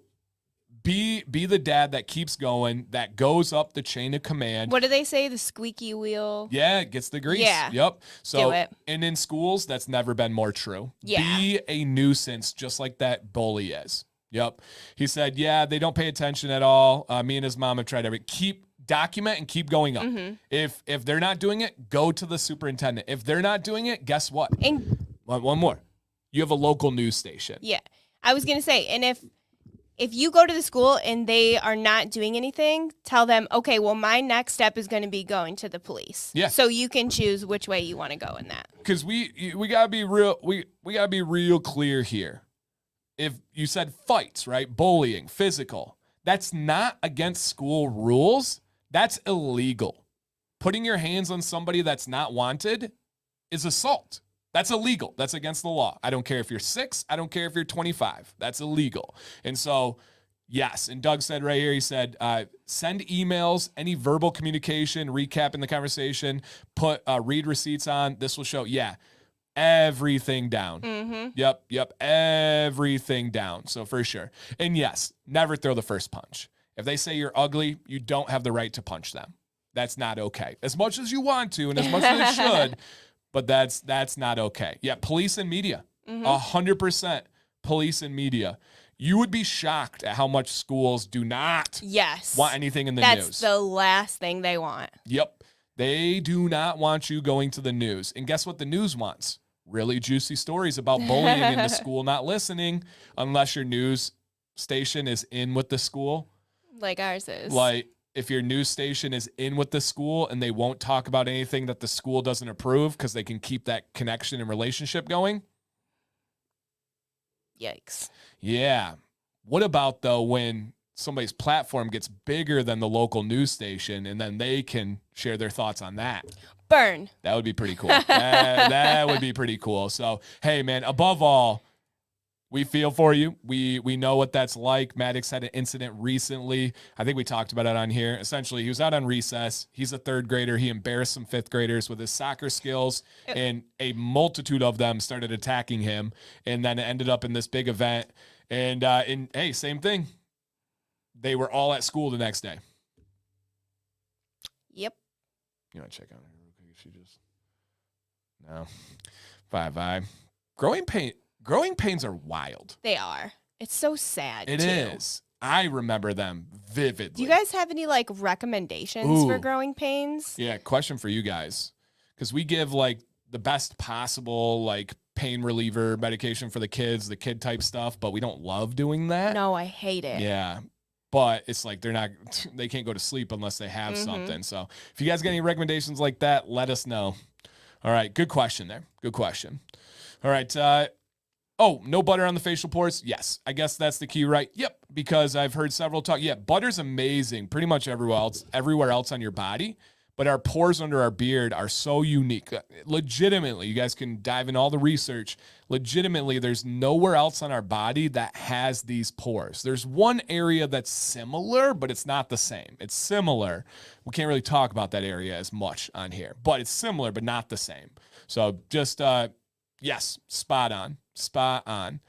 be the dad that keeps going, that goes up the chain of command. What do they say? The squeaky wheel? Yeah, it gets the grease. Yeah. Yep. So, do it. And in schools, that's never been more true. Yeah. Be a nuisance just like that bully is. Yep. He said, yeah, they don't pay attention at all. Me and his mom have tried everything. Document and keep going up. If they're not doing it, go to the superintendent. If they're not doing it, guess what? And one more. You have a local news station. Yeah. I was going to say, and if you go to the school and they are not doing anything, tell them, okay, well, my next step is going to be going to the police. Yeah. So you can choose which way you want to go in that. Because we gotta be real. We gotta be real clear here. If you said fights, right? Bullying, physical, that's not against school rules. That's illegal. Putting your hands on somebody that's not wanted is assault. That's illegal. That's against the law. I don't care if you're 6. I don't care if you're 25. That's illegal. And so, yes. And Doug said right here, he said, send emails, any verbal communication, recapping the conversation, read receipts on. This will show, everything down. Yep. Everything down. So for sure. And yes, never throw the first punch. If they say you're ugly, you don't have the right to punch them. That's not okay. As much as you want to and as much as it should, but that's not okay. Yeah, police and media. 100% police and media. You would be shocked at how much schools do not want anything in the news. That's the last thing they want. Yep. They do not want you going to the news. And guess what the news wants? Really juicy stories about bullying in the school not listening unless your news station is in with the school. Like ours is. Like if your news station is in with the school and they won't talk about anything that the school doesn't approve because they can keep that connection and relationship going. Yikes. Yeah. What about, though, when somebody's platform gets bigger than the local news station and then they can share their thoughts on that? Burn. That would be pretty cool. That would be pretty cool. So, hey, man, above all, we feel for you. We know what that's like. Maddox had an incident recently. I think we talked about it on here. Essentially, he was out on recess. He's a 3rd grader. He embarrassed some 5th graders with his soccer skills, and a multitude of them started attacking him, and then it ended up in this big event. And hey, same thing. They were all at school the next day. Yep. You want to check on her real quick? She just... No. Bye. Growing pains are wild. They are. It's so sad, It is. I remember them vividly. Do you guys have any, recommendations for growing pains? Yeah, question for you guys. Because we give, the best possible, pain reliever medication for the kids, the kid-type stuff, but we don't love doing that. No, I hate it. Yeah. but it's like they can't go to sleep unless they have Mm-hmm. something. So if you guys got any recommendations like that, let us know. All right, good question there. Good question. All right, oh, no butter on the facial pores? Yes. I guess that's the key, right? Yep, because I've heard several talk. Yeah, butter's amazing pretty much everywhere else on your body, but our pores under our beard are so unique. Legitimately, you guys can dive in all the research. Legitimately, there's nowhere else on our body that has these pores. There's one area that's similar, but it's not the same. It's similar. We can't really talk about that area as much on here, but it's similar, but not the same. So just, yes, spot on. Spot on.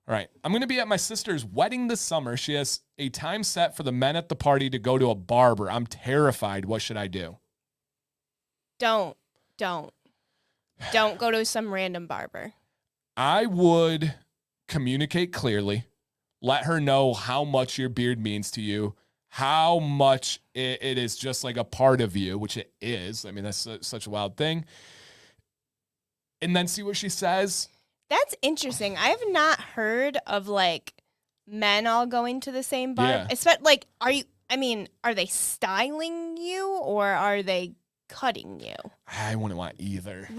All right. I'm going to be at my sister's wedding this summer. She has a time set for the men at the party to go to a barber. I'm terrified. What should I do? Don't go to some random barber. I would communicate clearly. Let her know how much your beard means to you, how much it is just like a part of you, which it is. I mean, that's such a wild thing. And then see what she says. That's interesting. I have not heard of like men all going to the same barber. Yeah. Like, are they styling you or are they cutting you? I wouldn't want either.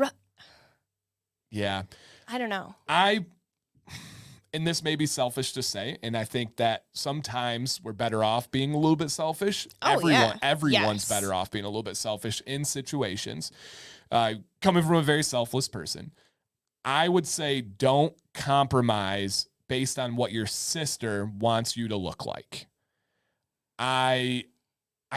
Yeah. I don't know. And this may be selfish to say, and I think that sometimes we're better off being a little bit selfish. Everyone's better off being a little bit selfish in situations. Coming from a very selfless person, I would say don't compromise based on what your sister wants you to look like. I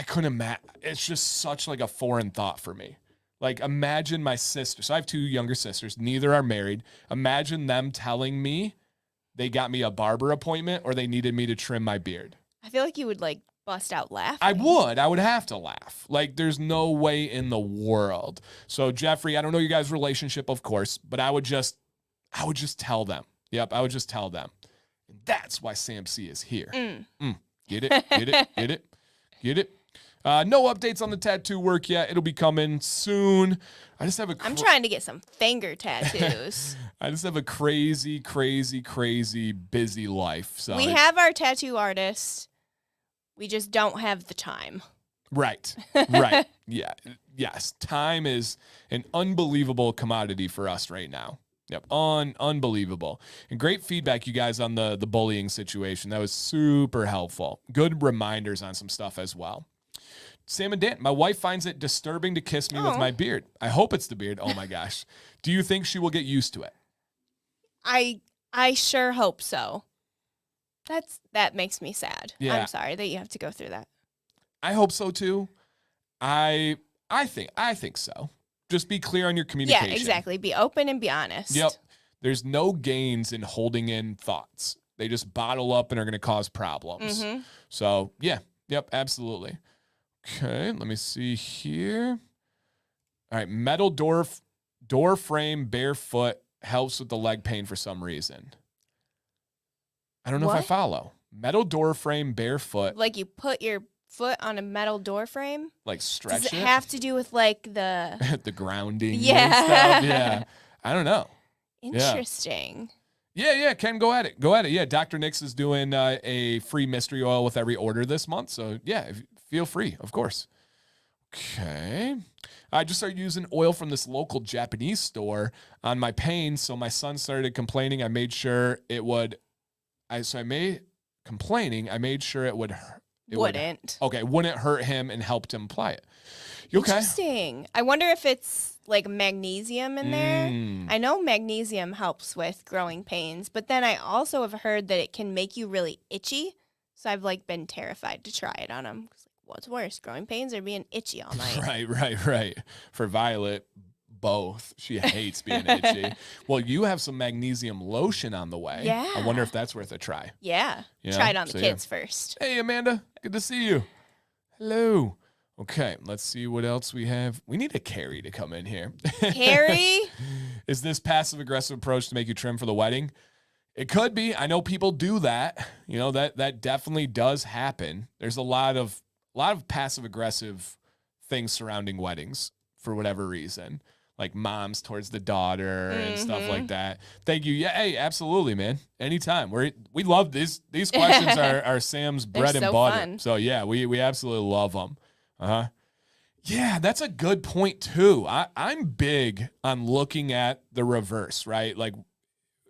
couldn't imagine. It's just such like a foreign thought for me. Like imagine my sister. So I have two younger sisters. Neither are married. Imagine them telling me they got me a barber appointment or they needed me to trim my beard. I feel like you would like bust out laughing. I would have to laugh. Like there's no way in the world. So Jeffrey, I don't know your guys' relationship, of course, but I would just tell them. Yep, I would just tell them. And that's why Sam C is here. Get it? Get it? Get it? Get it? No updates on the tattoo work yet. It'll be coming soon. I just have I'm trying to get some finger tattoos. I just have a crazy, crazy, crazy busy life. So we have our tattoo artist. We just don't have the time. Right. Right. Yeah. Yes. Time is an unbelievable commodity for us right now. Yep. Unbelievable. And great feedback, you guys, on the bullying situation. That was super helpful. Good reminders on some stuff as well. Sam and Dan, my wife finds it disturbing to kiss me with my beard. I hope it's the beard. Oh my gosh. Do you think she will get used to it? I sure hope so. That makes me sad. Yeah. I'm sorry that you have to go through that. I hope so too. I think so. Just be clear on your communication. Yeah, exactly. Be open and be honest. Yep. There's no gains in holding in thoughts. They just bottle up and are going to cause problems. Mm-hmm. So, yeah. Yep, absolutely. Okay, let me see here. All right, metal door frame barefoot helps with the leg pain for some reason. I don't know if I follow. Metal door frame barefoot. Like you put your foot on a metal door frame? Like stretch it? Does it have to do with like the... the grounding and Yeah. stuff? Yeah. I don't know. Interesting. Yeah, Ken, go at it. Go at it. Yeah, Dr. Nix is doing a free mystery oil with every order this month. So, yeah, feel free, of course. Okay. I just started using oil from this local Japanese store on my pain. So my son started complaining. I made sure it would... I made sure it would... wouldn't hurt him and helped him apply it. You okay? Interesting. I wonder if it's like magnesium in there. I know magnesium helps with growing pains, but then I also have heard that it can make you really itchy. So I've like been terrified to try it on him. What's worse, growing pains or being itchy all night? Right. For Violet, both. She hates being itchy. Well, you have some magnesium lotion on the way. Yeah. I wonder if that's worth a try. Yeah. Try it on the kids first. Hey, Amanda. Good to see you. Hello. Okay, let's see what else we have. We need a Carrie to come in here. Carrie? Is this passive-aggressive approach to make you trim for the wedding? It could be. I know people do that. You know, that definitely does happen. There's a lot of passive-aggressive things surrounding weddings for whatever reason. like moms towards the daughter and stuff like that. Thank you. Yeah, hey, absolutely, man. Anytime. We love these questions are Sam's bread and so butter. fun. So yeah, we absolutely love them. Yeah, that's a good point too. I'm big on looking at the reverse, right? Like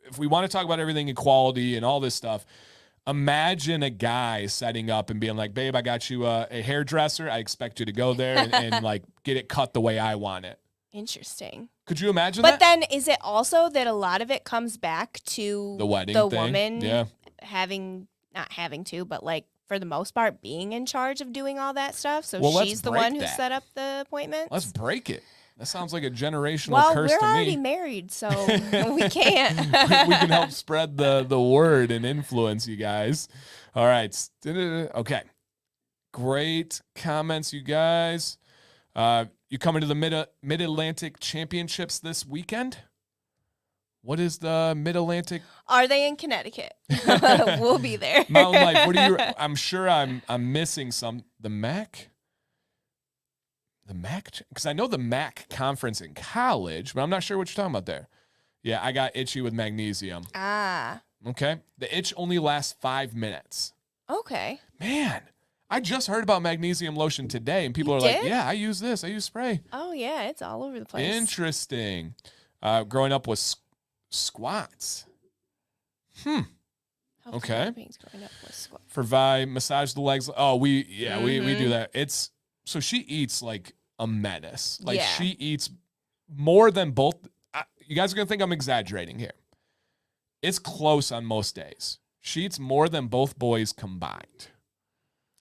if we want to talk about everything equality and all this stuff, imagine a guy setting up and being like, babe, I got you a hairdresser. I expect you to go there and like get it cut the way I want it. Interesting. Could you imagine but that? But then is it also that a lot of it comes back to the wedding the thing? Woman Yeah. not having to, but like for the most part being in charge of doing all that stuff? So well, she's the one who set up the appointments? Let's break it. That sounds like a generational curse to me. Well, we're already married, so we can't. we can help spread the word and influence you guys. All right. Okay. Great comments, you guys. You coming to the Mid-Atlantic Championships this weekend? What is the Mid-Atlantic? Are they in Connecticut? We'll be there. Mountain Life. What are you? I'm sure I'm missing some. The MAC? The MAC? Because I know the MAC conference in college, but I'm not sure what you're talking about there. Yeah, I got itchy with magnesium. Ah. Okay. The itch only lasts 5 minutes. Okay. Man, I just heard about magnesium lotion today, and people are like, yeah, I use this. I use spray. Oh, yeah. It's all over the place. Interesting. Growing up with squats. Okay. For Vi, massage the legs. Oh, we do that. So she eats like a menace. Like she eats more than both. You guys are going to think I'm exaggerating here. It's close on most days. She eats more than both boys combined.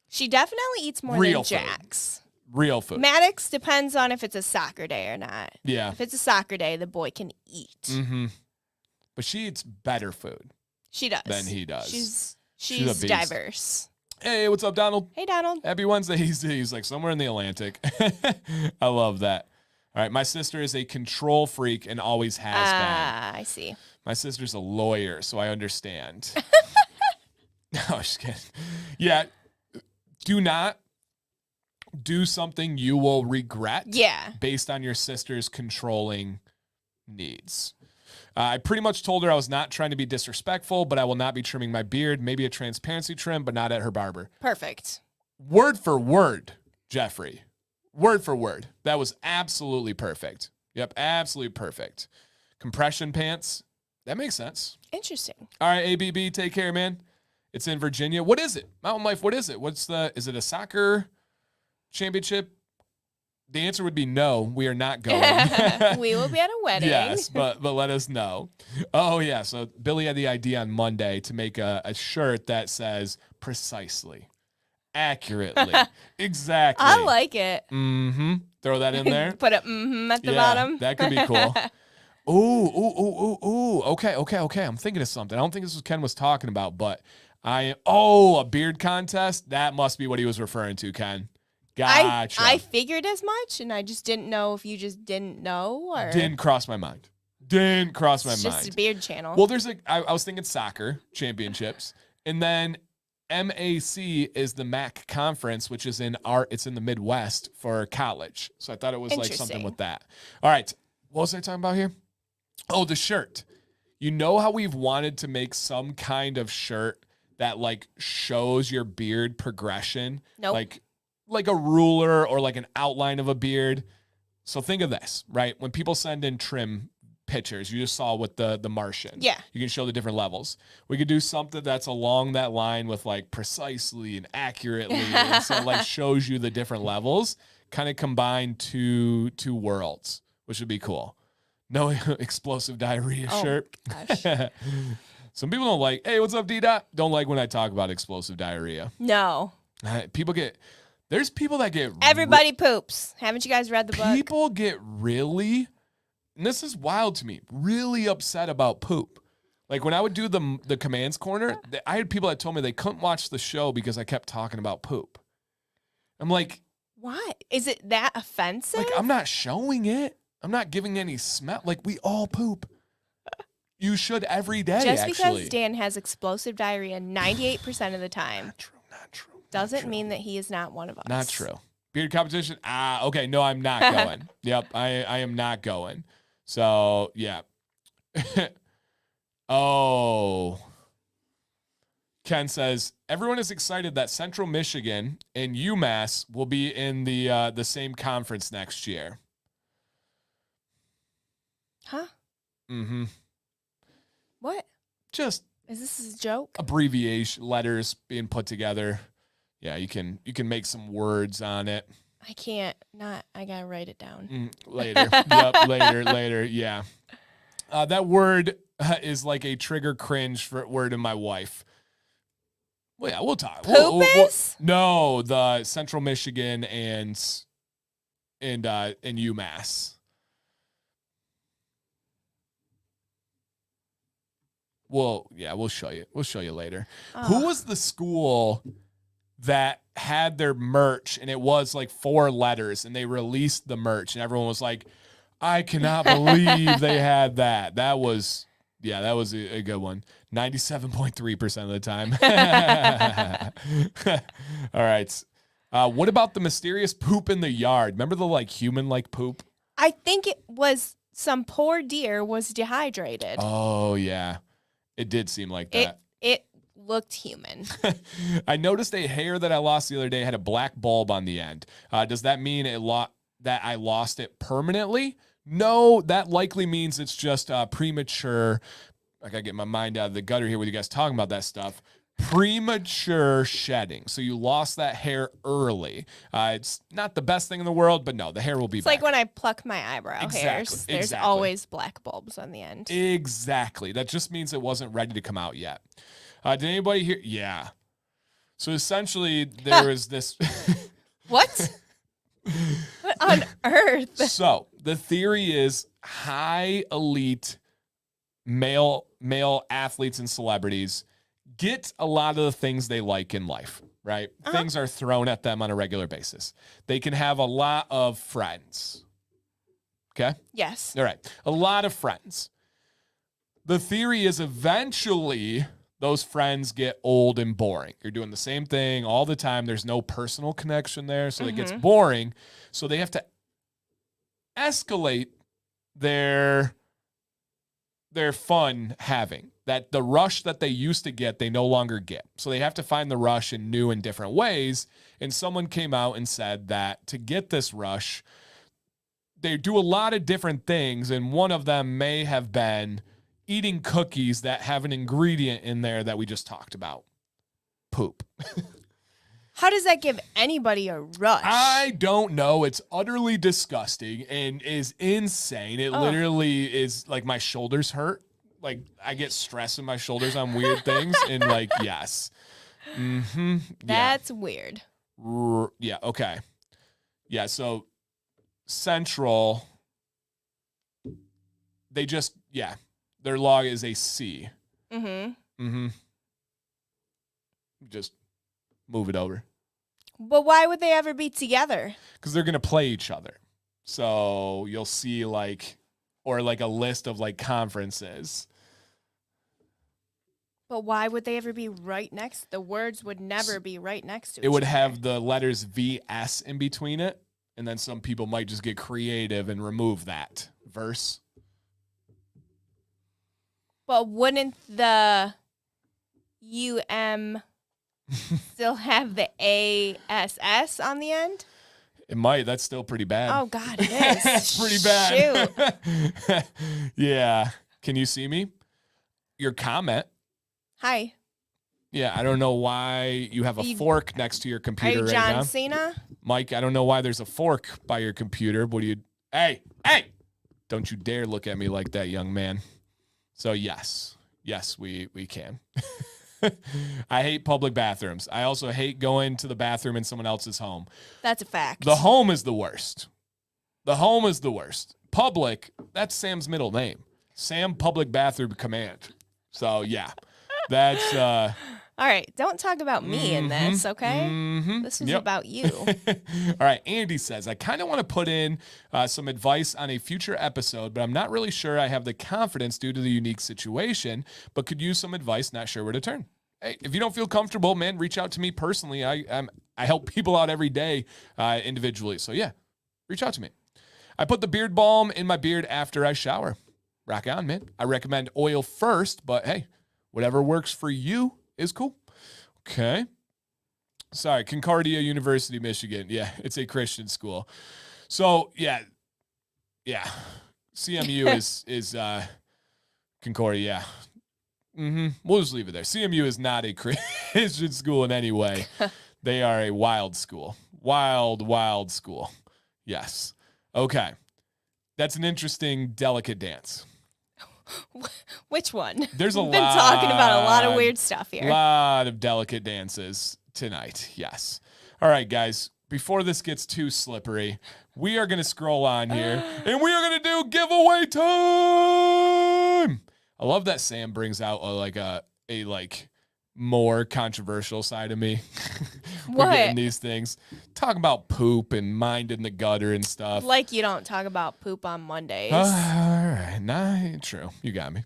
She definitely eats more than Jax. Real food. Maddox depends on if it's a soccer day or not. Yeah. If it's a soccer day, the boy can eat. Mm-hmm. But she eats better food. She does. Than he does. She's diverse. Hey, what's up, Donald? Hey, Donald. Happy Wednesday. He's like somewhere in the Atlantic. I love that. All right. My sister is a control freak and always has been. Ah, I see. My sister's a lawyer, so I understand. No, just kidding. Yeah. Do not do something you will regret. Yeah. Based on your sister's controlling needs. I pretty much told her I was not trying to be disrespectful, but I will not be trimming my beard. Maybe a transparency trim, but not at her barber. Perfect. Word for word, Jeffrey. Word for word. That was absolutely perfect. Yep, absolutely perfect. Compression pants. That makes sense. Interesting. All right, ABB, take care, man. It's in Virginia. What is it? Mountain Life, what is it? Is it a soccer championship? The answer would be no. We are not going. We will be at a wedding. Yes, but let us know. Oh, yeah. So Billy had the idea on Monday to make a shirt that says precisely, accurately, exactly. I like it. Mm-hmm. Throw that in there. Put a mm-hmm at the bottom. That could be cool. Ooh. Okay. I'm thinking of something. I don't think this was Ken was talking about, but a beard contest? That must be what he was referring to, Ken. Gotcha. I figured as much, and I just didn't know if you just didn't know or didn't cross my mind. It's just a beard channel. Well, I was thinking soccer championships, and then MAC is the MAC conference, which is it's in the Midwest for college. So I thought it was like something with that. All right, what was I talking about here? Oh, the shirt. You know how we've wanted to make some kind of shirt that like shows your beard progression? Nope. Like a ruler or like an outline of a beard. So think of this, right? When people send in trim pictures, you just saw with the Martian. Yeah. You can show the different levels. We could do something that's along that line with like precisely and accurately. And so like shows you the different levels, kind of combine two worlds, which would be cool. No explosive diarrhea shirt. Gosh. Some people don't like, hey, what's up, D-Dot? Don't like when I talk about explosive diarrhea. No. There's people that get... Everybody poops. Haven't you guys read the book? People get really, and this is wild to me, really upset about poop. Like when I would do the commands corner, I had people that told me they couldn't watch the show because I kept talking about poop. I'm like... Why? Is it that offensive? Like, I'm not showing it. I'm not giving any smell. Like, we all poop. You should every day, Just actually. because Dan has explosive diarrhea 98% of the time. Not true. Doesn't mean that he is not one of us. Not true. Beard competition? Okay. No, I'm not going. Yep, I am not going. So, yeah. Oh. Ken says, everyone is excited that Central Michigan and UMass will be in the same conference next year. Huh? Mm-hmm. What? Just Is this a joke? Abbreviation letters being put together. Yeah, you can make some words on it. I can't not. I gotta write it down. Later. Yep, later. Yeah. That word is like a trigger cringe for word in my wife. Well, yeah, we'll talk. No, the Central Michigan and UMass. Well, yeah, we'll show you. We'll show you later. Oh. Who was the school that had their merch and it was like 4 letters and they released the merch and everyone was like, I cannot believe they had that. That was a good one. 97.3% of the time. All right. What about the mysterious poop in the yard? Remember the like human like poop? I think it was some poor deer was dehydrated. Oh yeah. It did seem like that. It looked human. I noticed a hair that I lost the other day had a black bulb on the end. Does that mean that I lost it permanently? No, that likely means it's just premature. I gotta get my mind out of the gutter here with you guys talking about that stuff. Premature shedding. So you lost that hair early. It's not the best thing in the world, but no, the hair will be back. It's like when I pluck my eyebrow hairs. There's always black bulbs on the end. Exactly. That just means it wasn't ready to come out yet. Did anybody hear? Yeah. So essentially there is this. What? What on earth? So the theory is high elite male athletes and celebrities get a lot of the things they like in life, right? Uh-huh. Things are thrown at them on a regular basis. They can have a lot of friends. Okay? Yes. All right. A lot of friends. The theory is eventually those friends get old and boring. You're doing the same thing all the time. There's no personal connection there, so it gets boring. So they have to escalate their fun having. That the rush that they used to get, they no longer get. So they have to find the rush in new and different ways. And someone came out and said that to get this rush, they do a lot of different things. And one of them may have been eating cookies that have an ingredient in there that we just talked about. Poop. How does that give anybody a rush? I don't know. It's utterly disgusting and is insane. It literally is like my shoulders hurt. Like I get stress in my shoulders on weird things. And like, yes. Mm-hmm. That's weird. Yeah. Okay. Yeah. So Central, their log is a C. Mm-hmm. Mm-hmm. Just move it over. But why would they ever be together? Because they're going to play each other. So you'll see or a list of conferences. But why would they ever be right next? The words would never be right next to each other. It would have the letters VS in between it. And then some people might just get creative and remove that verse. But wouldn't the UM still have the ASS on the end? It might. That's still pretty bad. Oh, God, it is. That's pretty bad. Shoot. Yeah. Can you see me? Your comment. Hi. Yeah, I don't know why you have a fork next to your computer right now. Are you John Cena? Mike, I don't know why there's a fork by your computer. What do you... Hey! Don't you dare look at me like that, young man. So, yes, we can. I hate public bathrooms. I also hate going to the bathroom in someone else's home. That's a fact. The home is the worst. Public, that's Sam's middle name. Sam Public Bathroom Command. So, yeah, that's... All right, don't talk about me in this, okay? This is about you. All right, Andy says, I kind of want to put in some advice on a future episode, but I'm not really sure I have the confidence due to the unique situation, but could use some advice, not sure where to turn. hey, if you don't feel comfortable, man, reach out to me personally. I help people out every day individually. So yeah, reach out to me. I put the beard balm in my beard after I shower. Rock on, man. I recommend oil first, but hey, whatever works for you is cool. Okay. Sorry, Concordia University, Michigan. Yeah, it's a Christian school. So yeah. CMU is Concordia. Yeah. We'll just leave it there. CMU is not a Christian school in any way. They are a wild school. Wild school. Yes. Okay. That's an interesting, delicate dance. Which one? There's a We've been talking about a lot of weird stuff here. A lot of delicate dances tonight. Yes. All right, guys. Before this gets too slippery, we are going to scroll on here and we are going to do giveaway time. I love that Sam brings out a more controversial side of me. We're getting these things. Talking about poop and mind in the gutter and stuff. Like you don't talk about poop on Mondays. All right. Nah, true. You got me.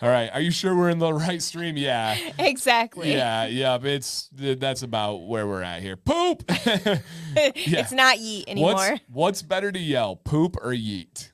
All right. Are you sure we're in the right stream? Yeah. Exactly. Yeah. That's about where we're at here. Poop. It's not yeet anymore. What's better to yell, poop or yeet?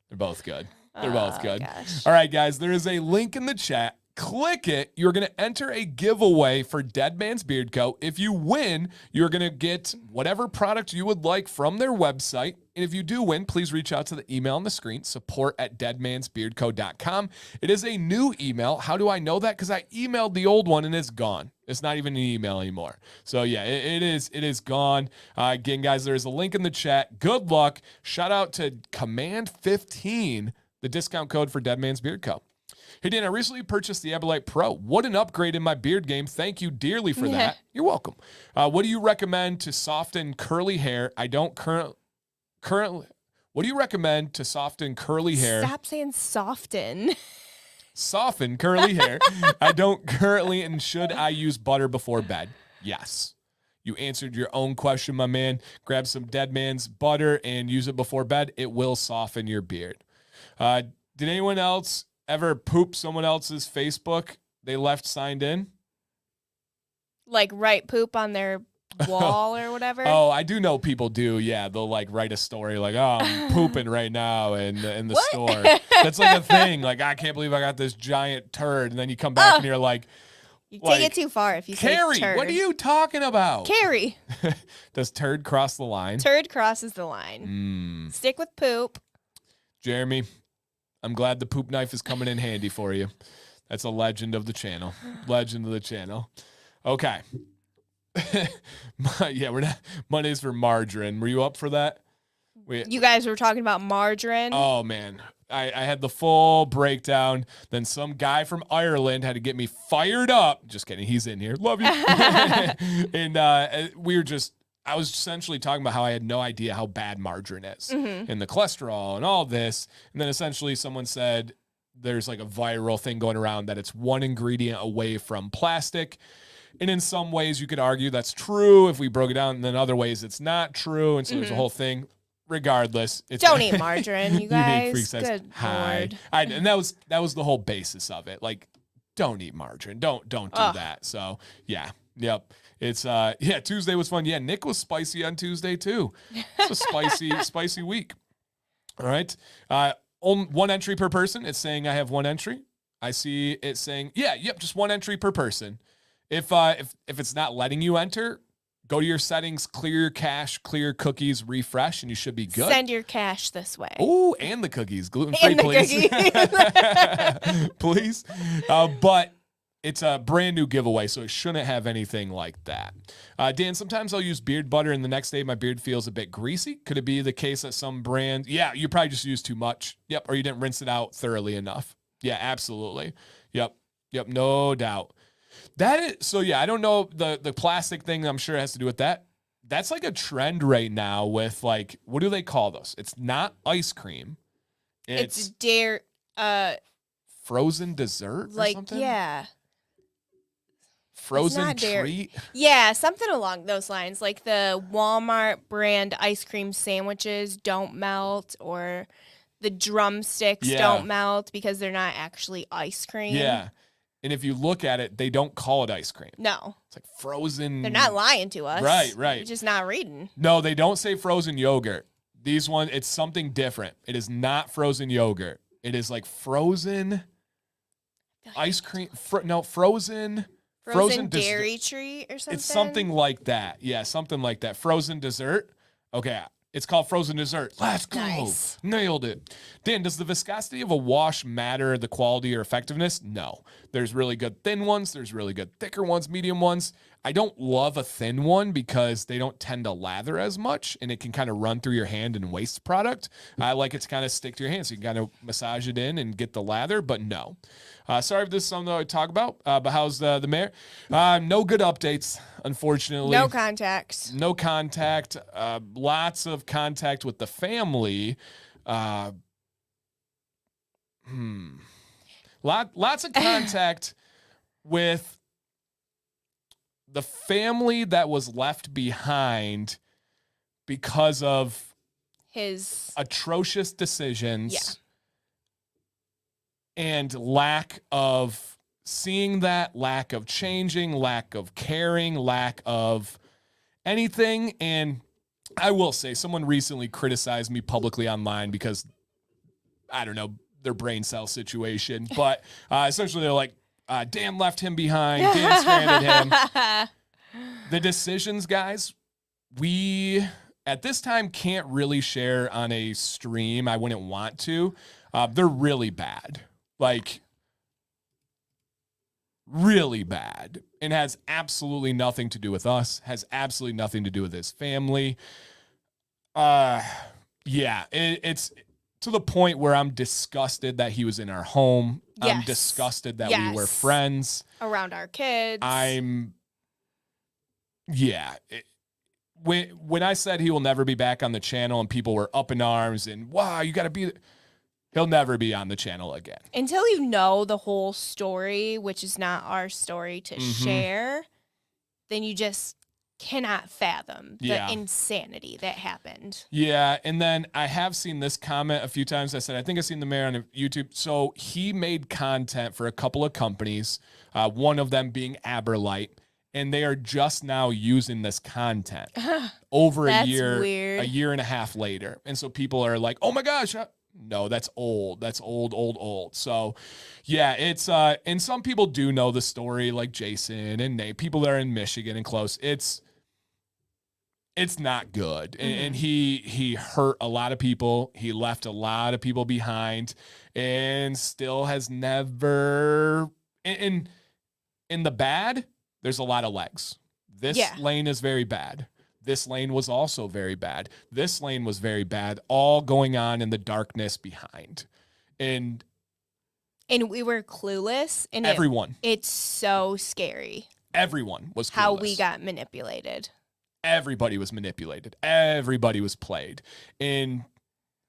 They're both good. Gosh. All right, guys. There is a link in the chat. Click it. You're going to enter a giveaway for Deadman's Beard Co. If you win, you're going to get whatever product you would like from their website. And if you do win, please reach out to the email on the screen, support@deadmansbeardco.com. It is a new email. How do I know that? Because I emailed the old one and it's gone. It's not even an email anymore. So yeah, it is gone. Again, guys, there's a link in the chat. Good luck. Shout out to Command15, the discount code for Deadman's Beard Co. Hey, Dan, I recently purchased the Abolite Pro. What an upgrade in my beard game. Thank you dearly for that. You're welcome. What do you recommend to soften curly hair? I don't currently. What do you recommend to soften curly hair? Stop saying soften. Soften curly hair. I don't currently, and should I use butter before bed? Yes. You answered your own question, my man. Grab some Deadman's butter and use it before bed. It will soften your beard. Did anyone else ever poop someone else's Facebook they left signed in? Like write poop on their wall or whatever? Oh, I do know people do. Yeah, they'll write a story like, oh, I'm pooping right now in the store. That's like a thing. Like, I can't believe I got this giant turd. And then you come back and you're like, you take it too far if you say Carrie, turd. what are you talking about? Carrie. Does turd cross the line? Turd crosses the line. Stick with poop. Jeremy, I'm glad the poop knife is coming in handy for you. That's a legend of the channel. Okay. We're not Mondays for margarine. Were you up for that? You guys were talking about margarine. Oh man, I had the full breakdown. Then some guy from Ireland had to get me fired up. Just kidding. He's in here. Love you. And I was essentially talking about how I had no idea how bad margarine is and the cholesterol and all this. And then essentially someone said there's like a viral thing going around that it's one ingredient away from plastic. And in some ways you could argue that's true if we broke it down, and then other ways it's not true. And so there's a whole thing. Regardless, it's don't eat margarine, you guys. Good Lord. And that was the whole basis of it. Like, don't eat margarine. Don't do that. So yeah. Yep. It's Tuesday was fun. Yeah, Nick was spicy on Tuesday too. It's a spicy week. All right. One entry per person. It's saying I have one entry. I see it saying, just one entry per person. If it's not letting you enter, go to your settings, clear your cache, clear your cookies, refresh, and you should be good. Send your cache this way. Oh, and the cookies. Gluten-free, please. Please. But it's a brand new giveaway, so it shouldn't have anything like that. Dan, sometimes I'll use beard butter, and the next day my beard feels a bit greasy. Could it be the case that some brand... Yeah, you probably just used too much. Yep, or you didn't rinse it out thoroughly enough. Yeah, absolutely. Yep, no doubt. I don't know the plastic thing. I'm sure it has to do with that. That's like a trend right now with like, what do they call those? It's not ice cream. It's frozen dessert or something? Yeah. Frozen treat? Yeah, something along those lines. Like the Walmart brand ice cream sandwiches don't melt, or the drumsticks don't melt because they're not actually ice cream. Yeah. And if you look at it, they don't call it ice cream. No. It's like frozen. They're not lying to us. Right. You're just not reading. No, they don't say frozen yogurt. These ones, it's something different. It is not frozen yogurt. It is like frozen ice cream. Frozen dairy treat or something. It's something like that. Yeah, something like that. Frozen dessert. Okay. It's called frozen dessert. Let's go. Nice. Nailed it. Dan, does the viscosity of a wash matter the quality or effectiveness? No. There's really good thin ones. There's really good thicker ones, medium ones. I don't love a thin one because they don't tend to lather as much and it can kind of run through your hand and waste product. I like it to kind of stick to your hand so you can kind of massage it in and get the lather, but no. Sorry if this is something I talk about, but how's the mayor? No good updates, unfortunately. No contact. No contact. Lots of contact with the family. Lots of contact with the family that was left behind because of his atrocious decisions. Yeah. And lack of seeing that, lack of changing, lack of caring, lack of anything. And I will say, someone recently criticized me publicly online because, I don't know, their brain cell situation. But essentially they're like, Dan left him behind, Dan stranded him. The decisions, guys, we at this time can't really share on a stream. I wouldn't want to. They're really bad. Like, really bad. And has absolutely nothing to do with us. Has absolutely nothing to do with his family. Yeah, it's to the point where I'm disgusted that he was in our home. Yes. I'm disgusted that we were friends. Around our kids. When I said he will never be back on the channel and people were up in arms and, wow, you got to be... He'll never be on the channel again. Until you know the whole story, which is not our story to share, then you just cannot fathom the insanity that happened. Yeah, and then I have seen this comment a few times. I said, I think I've seen the mayor on YouTube. So he made content for a couple of companies, one of them being Aberlight, and they are just now using this content over a year and a half later. And so people are like, oh my gosh, no, that's old. That's old. So, yeah, it's and some people do know the story, like Jason and Nate, people that are in Michigan and close. It's not good. And he hurt a lot of people. He left a lot of people behind and still has never in the bad, there's a lot of legs. This lane is very bad. This lane was also very bad. This lane was very bad, all going on in the darkness behind. And we were clueless. And it's so scary. Everyone was clueless. How we got manipulated. Everybody was manipulated. Everybody was played. And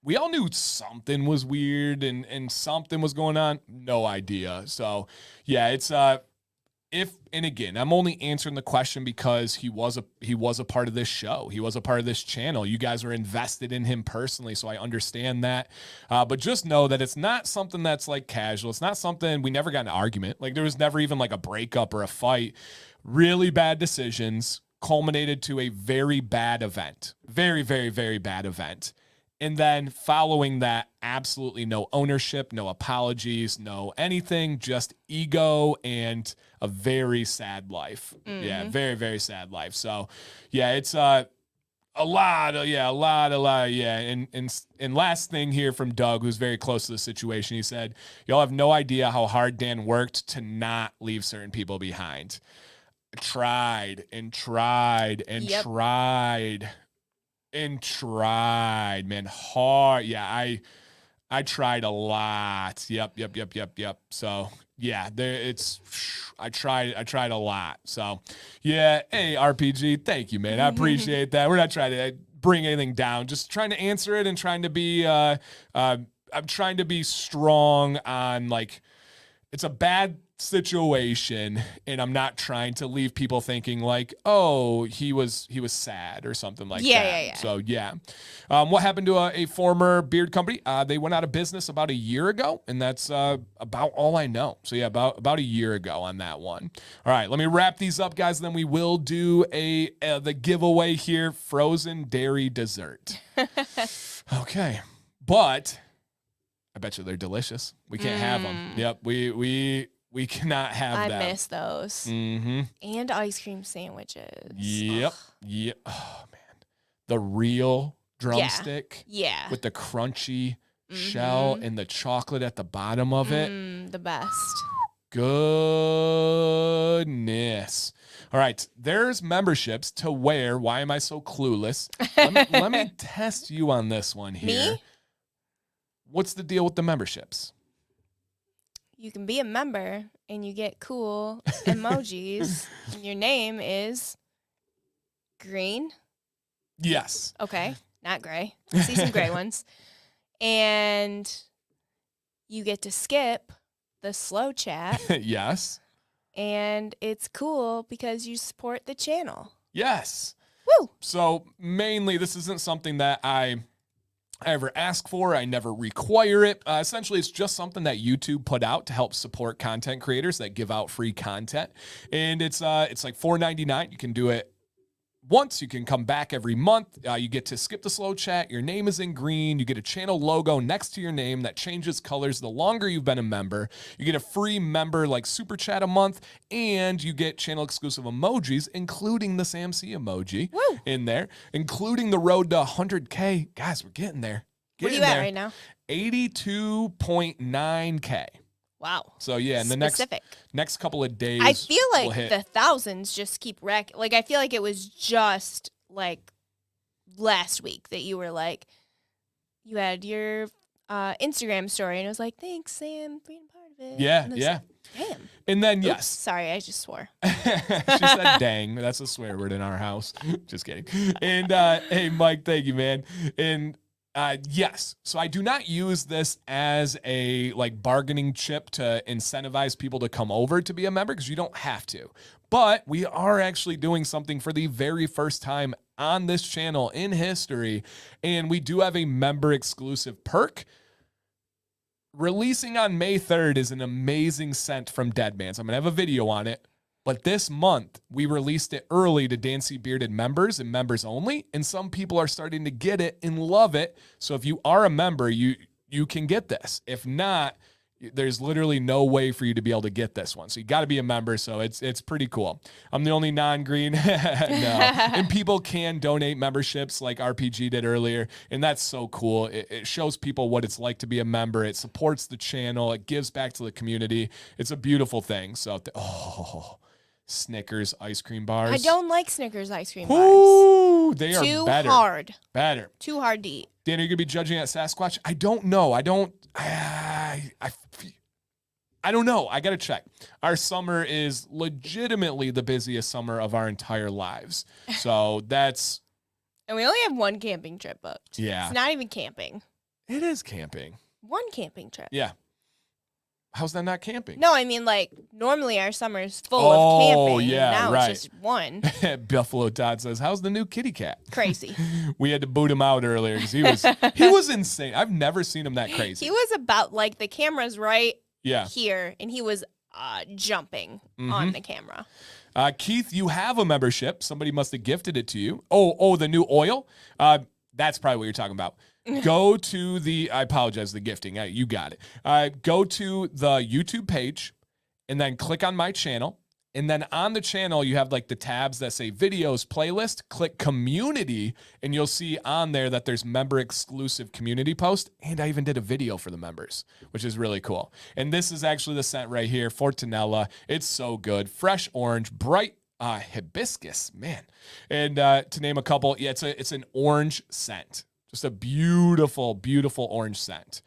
we all knew something was weird and something was going on. No idea. So, yeah, it's... and again, I'm only answering the question because he was a part of this show. He was a part of this channel. You guys were invested in him personally, so I understand that. But just know that it's not something that's like casual. It's not something, we never got in an argument. Like there was never even like a breakup or a fight. Really bad decisions culminated to a very bad event. Very, very, very bad event. And then following that, absolutely no ownership, no apologies, no anything, just ego and a very sad life. Yeah, very, very sad life. So, yeah, it's a lot. And last thing here from Doug, who's very close to the situation, he said, y'all have no idea how hard Dan worked to not leave certain people behind. Tried, man. Hard. Yeah, I tried a lot. Yep. So yeah, I tried a lot. So yeah, hey RPG, thank you, man. I appreciate that. We're not trying to bring anything down, just trying to answer it and trying to be I'm trying to be strong on like it's a bad situation, and I'm not trying to leave people thinking like, oh, he was sad or something like that. Yeah. So yeah. What happened to a former beard company? They went out of business about a year ago, and that's about all I know. So yeah, about a year ago on that one. All right, let me wrap these up, guys, and then we will do the giveaway here, frozen dairy dessert. Okay, but I bet you they're delicious. We can't have them. Yep, we cannot have them. I miss those. And ice cream sandwiches. Yep. Ugh. Yep. Oh, man. The real drumstick. Yeah. With the crunchy shell and the chocolate at the bottom of it. The best. Goodness. All right. There's memberships to where. Why am I so clueless? Let me test you on this one here. Me? What's the deal with the memberships? You can be a member and you get cool emojis. And your name is green. Yes. Okay. Not gray. I see some gray ones. And you get to skip the slow chat. Yes. And it's cool because you support the channel. Yes. Woo! So mainly this isn't something that I ever ask for. I never require it. Essentially, it's just something that YouTube put out to help support content creators that give out free content. And it's like $4.99. You can do it once. You can come back every month. You get to skip the slow chat. Your name is in green. You get a channel logo next to your name that changes colors the longer you've been a member. You get a free member like super chat a month, and you get channel exclusive emojis, including the Sam C emoji in there, including the road to 100K. Guys, we're getting there. Where are you at right now? 82.9K. Wow. So yeah, in the next couple of days, I feel like the thousands just keep wrecking. Like, I feel like it was just like last week that you were like, you had your Instagram story, and it was like, thanks, Sam, for being part of it. Yeah, and yeah. Like, damn. And then, Oops, yes. sorry, I just swore. She said dang. That's a swear word in our house. Just kidding. And hey, Mike, thank you, man. And yes. So I do not use this as a like bargaining chip to incentivize people to come over to be a member, because you don't have to. But we are actually doing something for the very first time on this channel in history. And we do have a member exclusive perk. Releasing on May 3rd is an amazing scent from Deadman. So I'm going to have a video on it. But this month, we released it early to Dancy Bearded members and members only. And some people are starting to get it and love it. So if you are a member, you can get this. If not, there's literally no way for you to be able to get this one. So you got to be a member. So it's pretty cool. I'm the only non-green. No. And people can donate memberships like RPG did earlier. And that's so cool. It shows people what it's like to be a member. It supports the channel. It gives back to the community. It's a beautiful thing. So, Snickers ice cream bars. I don't like Snickers ice cream bars. Ooh, they are better. Too hard. Better. Too hard to eat. Dan, are you going to be judging at Sasquatch? I don't know. I don't know. I got to check. Our summer is legitimately the busiest summer of our entire lives. So that's... And we only have one camping trip booked. Yeah. It's not even camping. It is camping. One camping trip. Yeah. How's that not camping? No, I mean, like, normally our summer is full of camping. Oh, yeah, now right. It's just one. Buffalo Todd says, how's the new kitty cat? Crazy. We had to boot him out earlier because he was insane. I've never seen him that crazy. He was about, like, the camera's right Yeah. here, and he was jumping on the camera. Keith, you have a membership. Somebody must have gifted it to you. Oh, the new oil? That's probably what you're talking about. Go to I apologize, the gifting. You got it. Go to the YouTube page and then click on my channel. And then on the channel, you have like the tabs that say videos, playlist, click community, and you'll see on there that there's member exclusive community post. And I even did a video for the members, which is really cool. And this is actually the scent right here, Fortunella. It's so good. Fresh orange, bright hibiscus, man. And to name a couple, yeah, it's an orange scent. Just a beautiful, beautiful orange scent.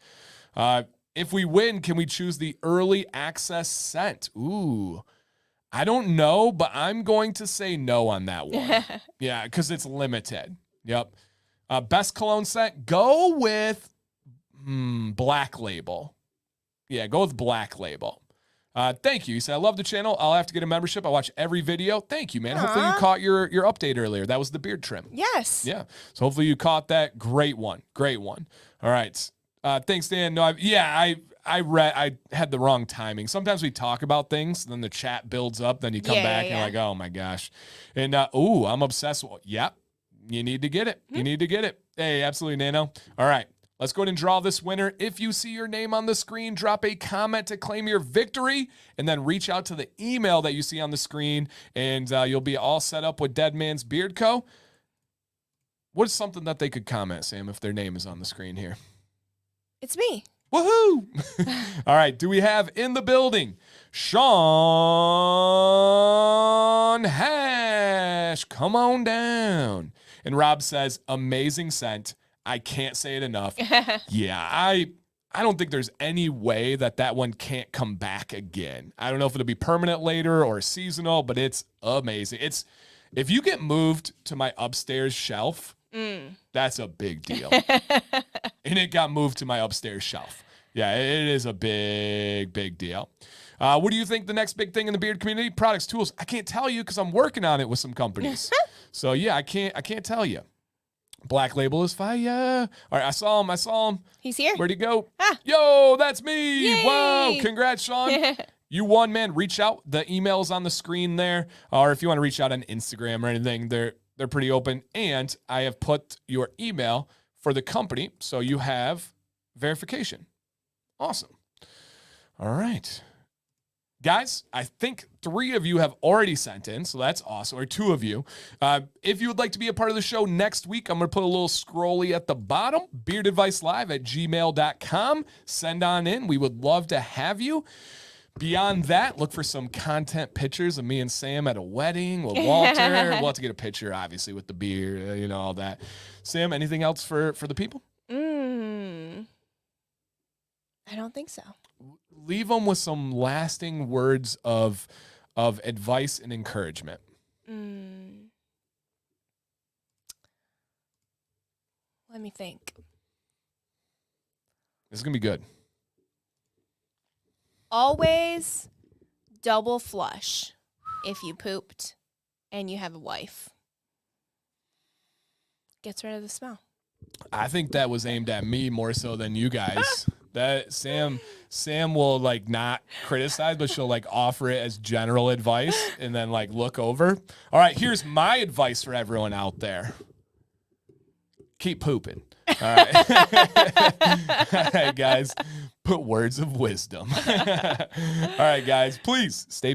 If we win, can we choose the early access scent? Ooh, I don't know, but I'm going to say no on that one. Yeah, because it's limited. Yep. Best cologne scent, go with Black Label. Yeah, go with Black Label. Thank you. He said, I love the channel. I'll have to get a membership. I watch every video. Thank you, man. Aww. Hopefully you caught your update earlier. That was the beard trim. Yes. Yeah. So hopefully you caught that. Great one. Great one. All right. Thanks, Dan. No, I had the wrong timing. Sometimes we talk about things, then the chat builds up, then you come back and you're like, oh my gosh. And I'm obsessed with yep. You need to get it. You need to get it. Hey, absolutely, Nano. All right. Let's go ahead and draw this winner. If you see your name on the screen, drop a comment to claim your victory, and then reach out to the email that you see on the screen, and you'll be all set up with Deadman's Beard Co. What is something that they could comment, Sam, if their name is on the screen here? It's me. Woohoo! All right, do we have in the building Sean Hash? Come on down. And Rob says, amazing scent. I can't say it enough. Yeah, I don't think there's any way that one can't come back again. I don't know if it'll be permanent later or seasonal, but it's amazing. If you get moved to my upstairs shelf, that's a big deal. And it got moved to my upstairs shelf. Yeah, it is a big, big deal. What do you think the next big thing in the beard community? Products, tools. I can't tell you because I'm working on it with some companies. So yeah, I can't tell you. Black Label is fire. All right, I saw him. He's here. Where'd he go? Ah. Yo, that's me. Yay. Wow, congrats, Sean. You won, man. Reach out. The email's on the screen there. Or if you want to reach out on Instagram or anything, they're pretty open. And I have put your email for the company, so you have verification. Awesome. All right. Guys, I think 3 of you have already sent in, so that's awesome, or 2 of you. If you would like to be a part of the show next week, I'm going to put a little scrolly at the bottom, beardadvicelive@gmail.com. Send on in. We would love to have you. Beyond that, look for some content pictures of me and Sam at a wedding with Walter. We'll have to get a picture, obviously, with the beard, all that. Sam, anything else for the people? I don't think so. Leave them with some lasting words of advice and encouragement. Let me think. This is going to be good. Always double flush if you pooped and you have a wife. Gets rid of the smell. I think that was aimed at me more so than you guys. That Sam will not criticize, but she'll offer it as general advice and then look over. All right, here's my advice for everyone out there. Keep pooping. All right. All right, guys. Put words of wisdom. All right, guys, please stay